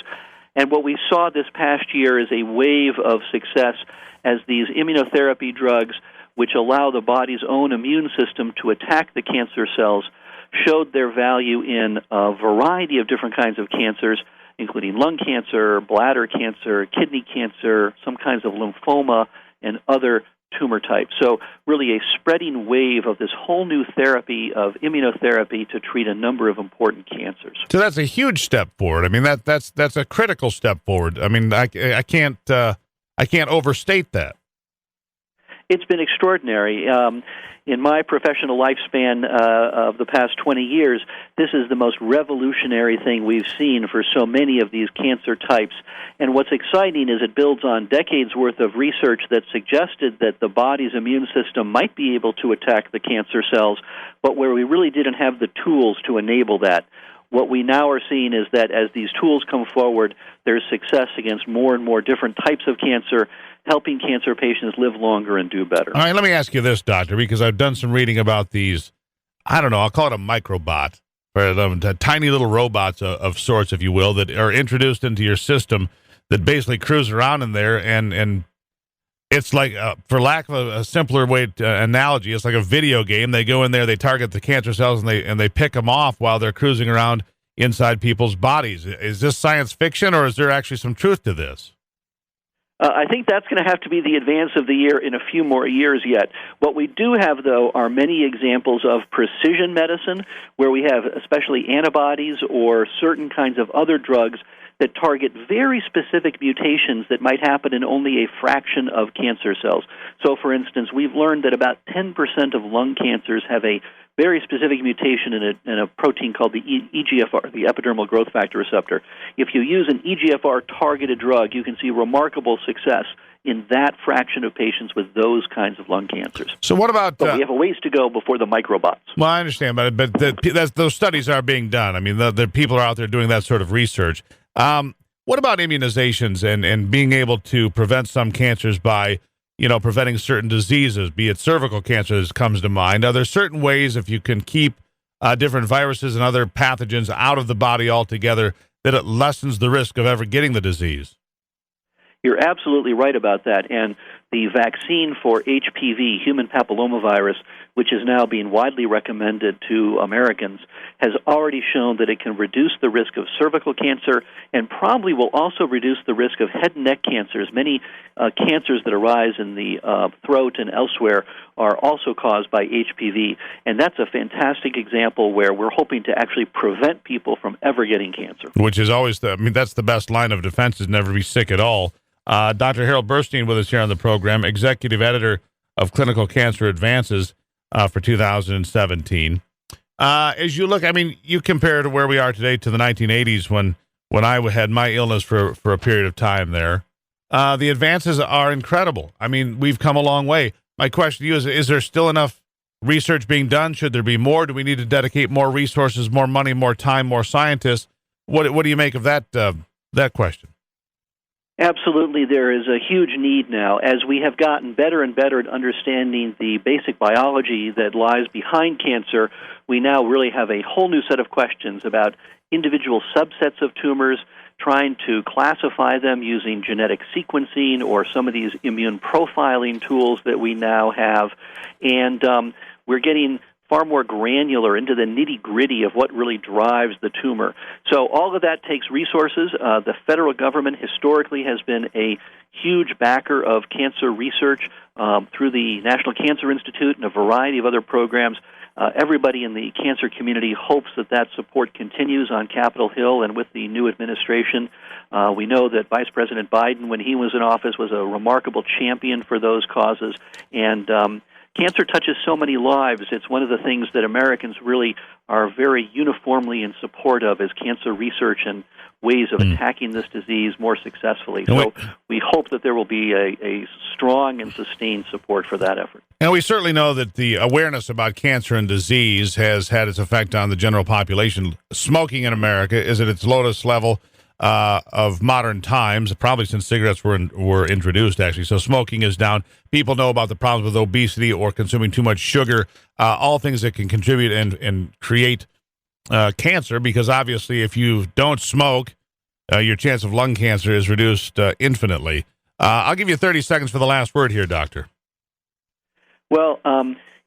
And what we saw this past year is a wave of success as these immunotherapy drugs, which allow the body's own immune system to attack the cancer cells, showed their value in a variety of different kinds of cancers, including lung cancer, bladder cancer, kidney cancer, some kinds of lymphoma, and other tumor types. So really a spreading wave of this whole new therapy of immunotherapy to treat a number of important cancers. So that's a huge step forward. I mean, that's a critical step forward. I mean, I can't overstate that. It's been extraordinary. In my professional lifespan of the past 20 years, this is the most revolutionary thing we've seen for so many of these cancer types. And what's exciting is it builds on decades' worth of research that suggested that the body's immune system might be able to attack the cancer cells, but where we really didn't have the tools to enable that. What we now are seeing is that as these tools come forward, there's success against more and more different types of cancer, helping cancer patients live longer and do better. All right, let me ask you this, Doctor, because I've done some reading about these, I don't know, I'll call it a microbot, or tiny little robots of sorts, if you will, that are introduced into your system that basically cruise around in there, and it's like, for lack of a simpler analogy, it's like a video game. They go in there, they target the cancer cells, and they pick them off while they're cruising around inside people's bodies. Is this science fiction, or is there actually some truth to this? I think that's going to have to be the advance of the year in a few more years yet. What we do have, though, are many examples of precision medicine, where we have especially antibodies or certain kinds of other drugs that target very specific mutations that might happen in only a fraction of cancer cells. So, for instance, we've learned that about 10% of lung cancers have a very specific mutation in a protein called the EGFR, the epidermal growth factor receptor. If you use an EGFR-targeted drug, you can see remarkable success in that fraction of patients with those kinds of lung cancers. So what about... But we have a ways to go before the microbots. Well, I understand, but those studies are being done. I mean, the people are out there doing that sort of research. What about immunizations and being able to prevent some cancers by, preventing certain diseases, be it cervical cancer as comes to mind? Are there certain ways, if you can keep different viruses and other pathogens out of the body altogether, that it lessens the risk of ever getting the disease? You're absolutely right about that. And the vaccine for HPV, human papillomavirus, which is now being widely recommended to Americans, has already shown that it can reduce the risk of cervical cancer and probably will also reduce the risk of head and neck cancers. Many cancers that arise in the throat and elsewhere are also caused by HPV. And that's a fantastic example where we're hoping to actually prevent people from ever getting cancer. Which is always that's the best line of defense, is never be sick at all. Dr. Harold Burstein with us here on the program, executive editor of Clinical Cancer Advances for 2017. As you look, you compare to where we are today to the 1980s when I had my illness for a period of time there. The advances are incredible. We've come a long way. My question to you is there still enough research being done? Should there be more? Do we need to dedicate more resources, more money, more time, more scientists? What do you make of that question? Absolutely, there is a huge need now. As we have gotten better and better at understanding the basic biology that lies behind cancer, we now really have a whole new set of questions about individual subsets of tumors, trying to classify them using genetic sequencing or some of these immune profiling tools that we now have. And we're getting far more granular into the nitty-gritty of what really drives the tumor. So all of that takes resources. The federal government historically has been a huge backer of cancer research through the National Cancer Institute and a variety of other programs. Everybody in the cancer community hopes that support continues on Capitol Hill and with the new administration. We know that Vice President Biden, when he was in office, was a remarkable champion for those causes. And cancer touches so many lives. It's one of the things that Americans really are very uniformly in support of, is cancer research and ways of attacking this disease more successfully. So we hope that there will be a strong and sustained support for that effort. And we certainly know that the awareness about cancer and disease has had its effect on the general population. Smoking in America is at its lowest level of modern times, probably since cigarettes were introduced, actually. So smoking is down. People know about the problems with obesity or consuming too much sugar, all things that can contribute and create cancer, because obviously if you don't smoke, your chance of lung cancer is reduced infinitely. I'll give you 30 seconds for the last word here, Doctor. Well,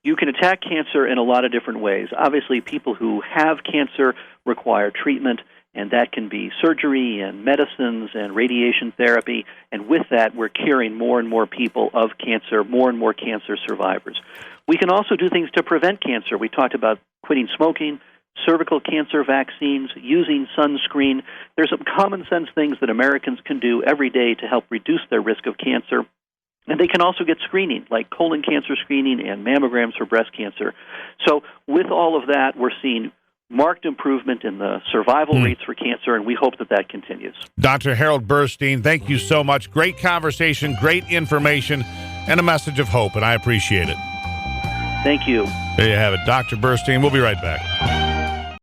you can attack cancer in a lot of different ways. Obviously, people who have cancer require treatment, and that can be surgery and medicines and radiation therapy. And with that, we're curing more and more people of cancer, more and more cancer survivors. We can also do things to prevent cancer. We talked about quitting smoking, cervical cancer vaccines, using sunscreen. There's some common sense things that Americans can do every day to help reduce their risk of cancer. And they can also get screening, like colon cancer screening and mammograms for breast cancer. So with all of that, we're seeing marked improvement in the survival rates for cancer, and we hope that continues. Dr. Harold Burstein, thank you so much. Great conversation, great information, and a message of hope, and I appreciate it. Thank you. There you have it, Dr. Burstein. We'll be right back.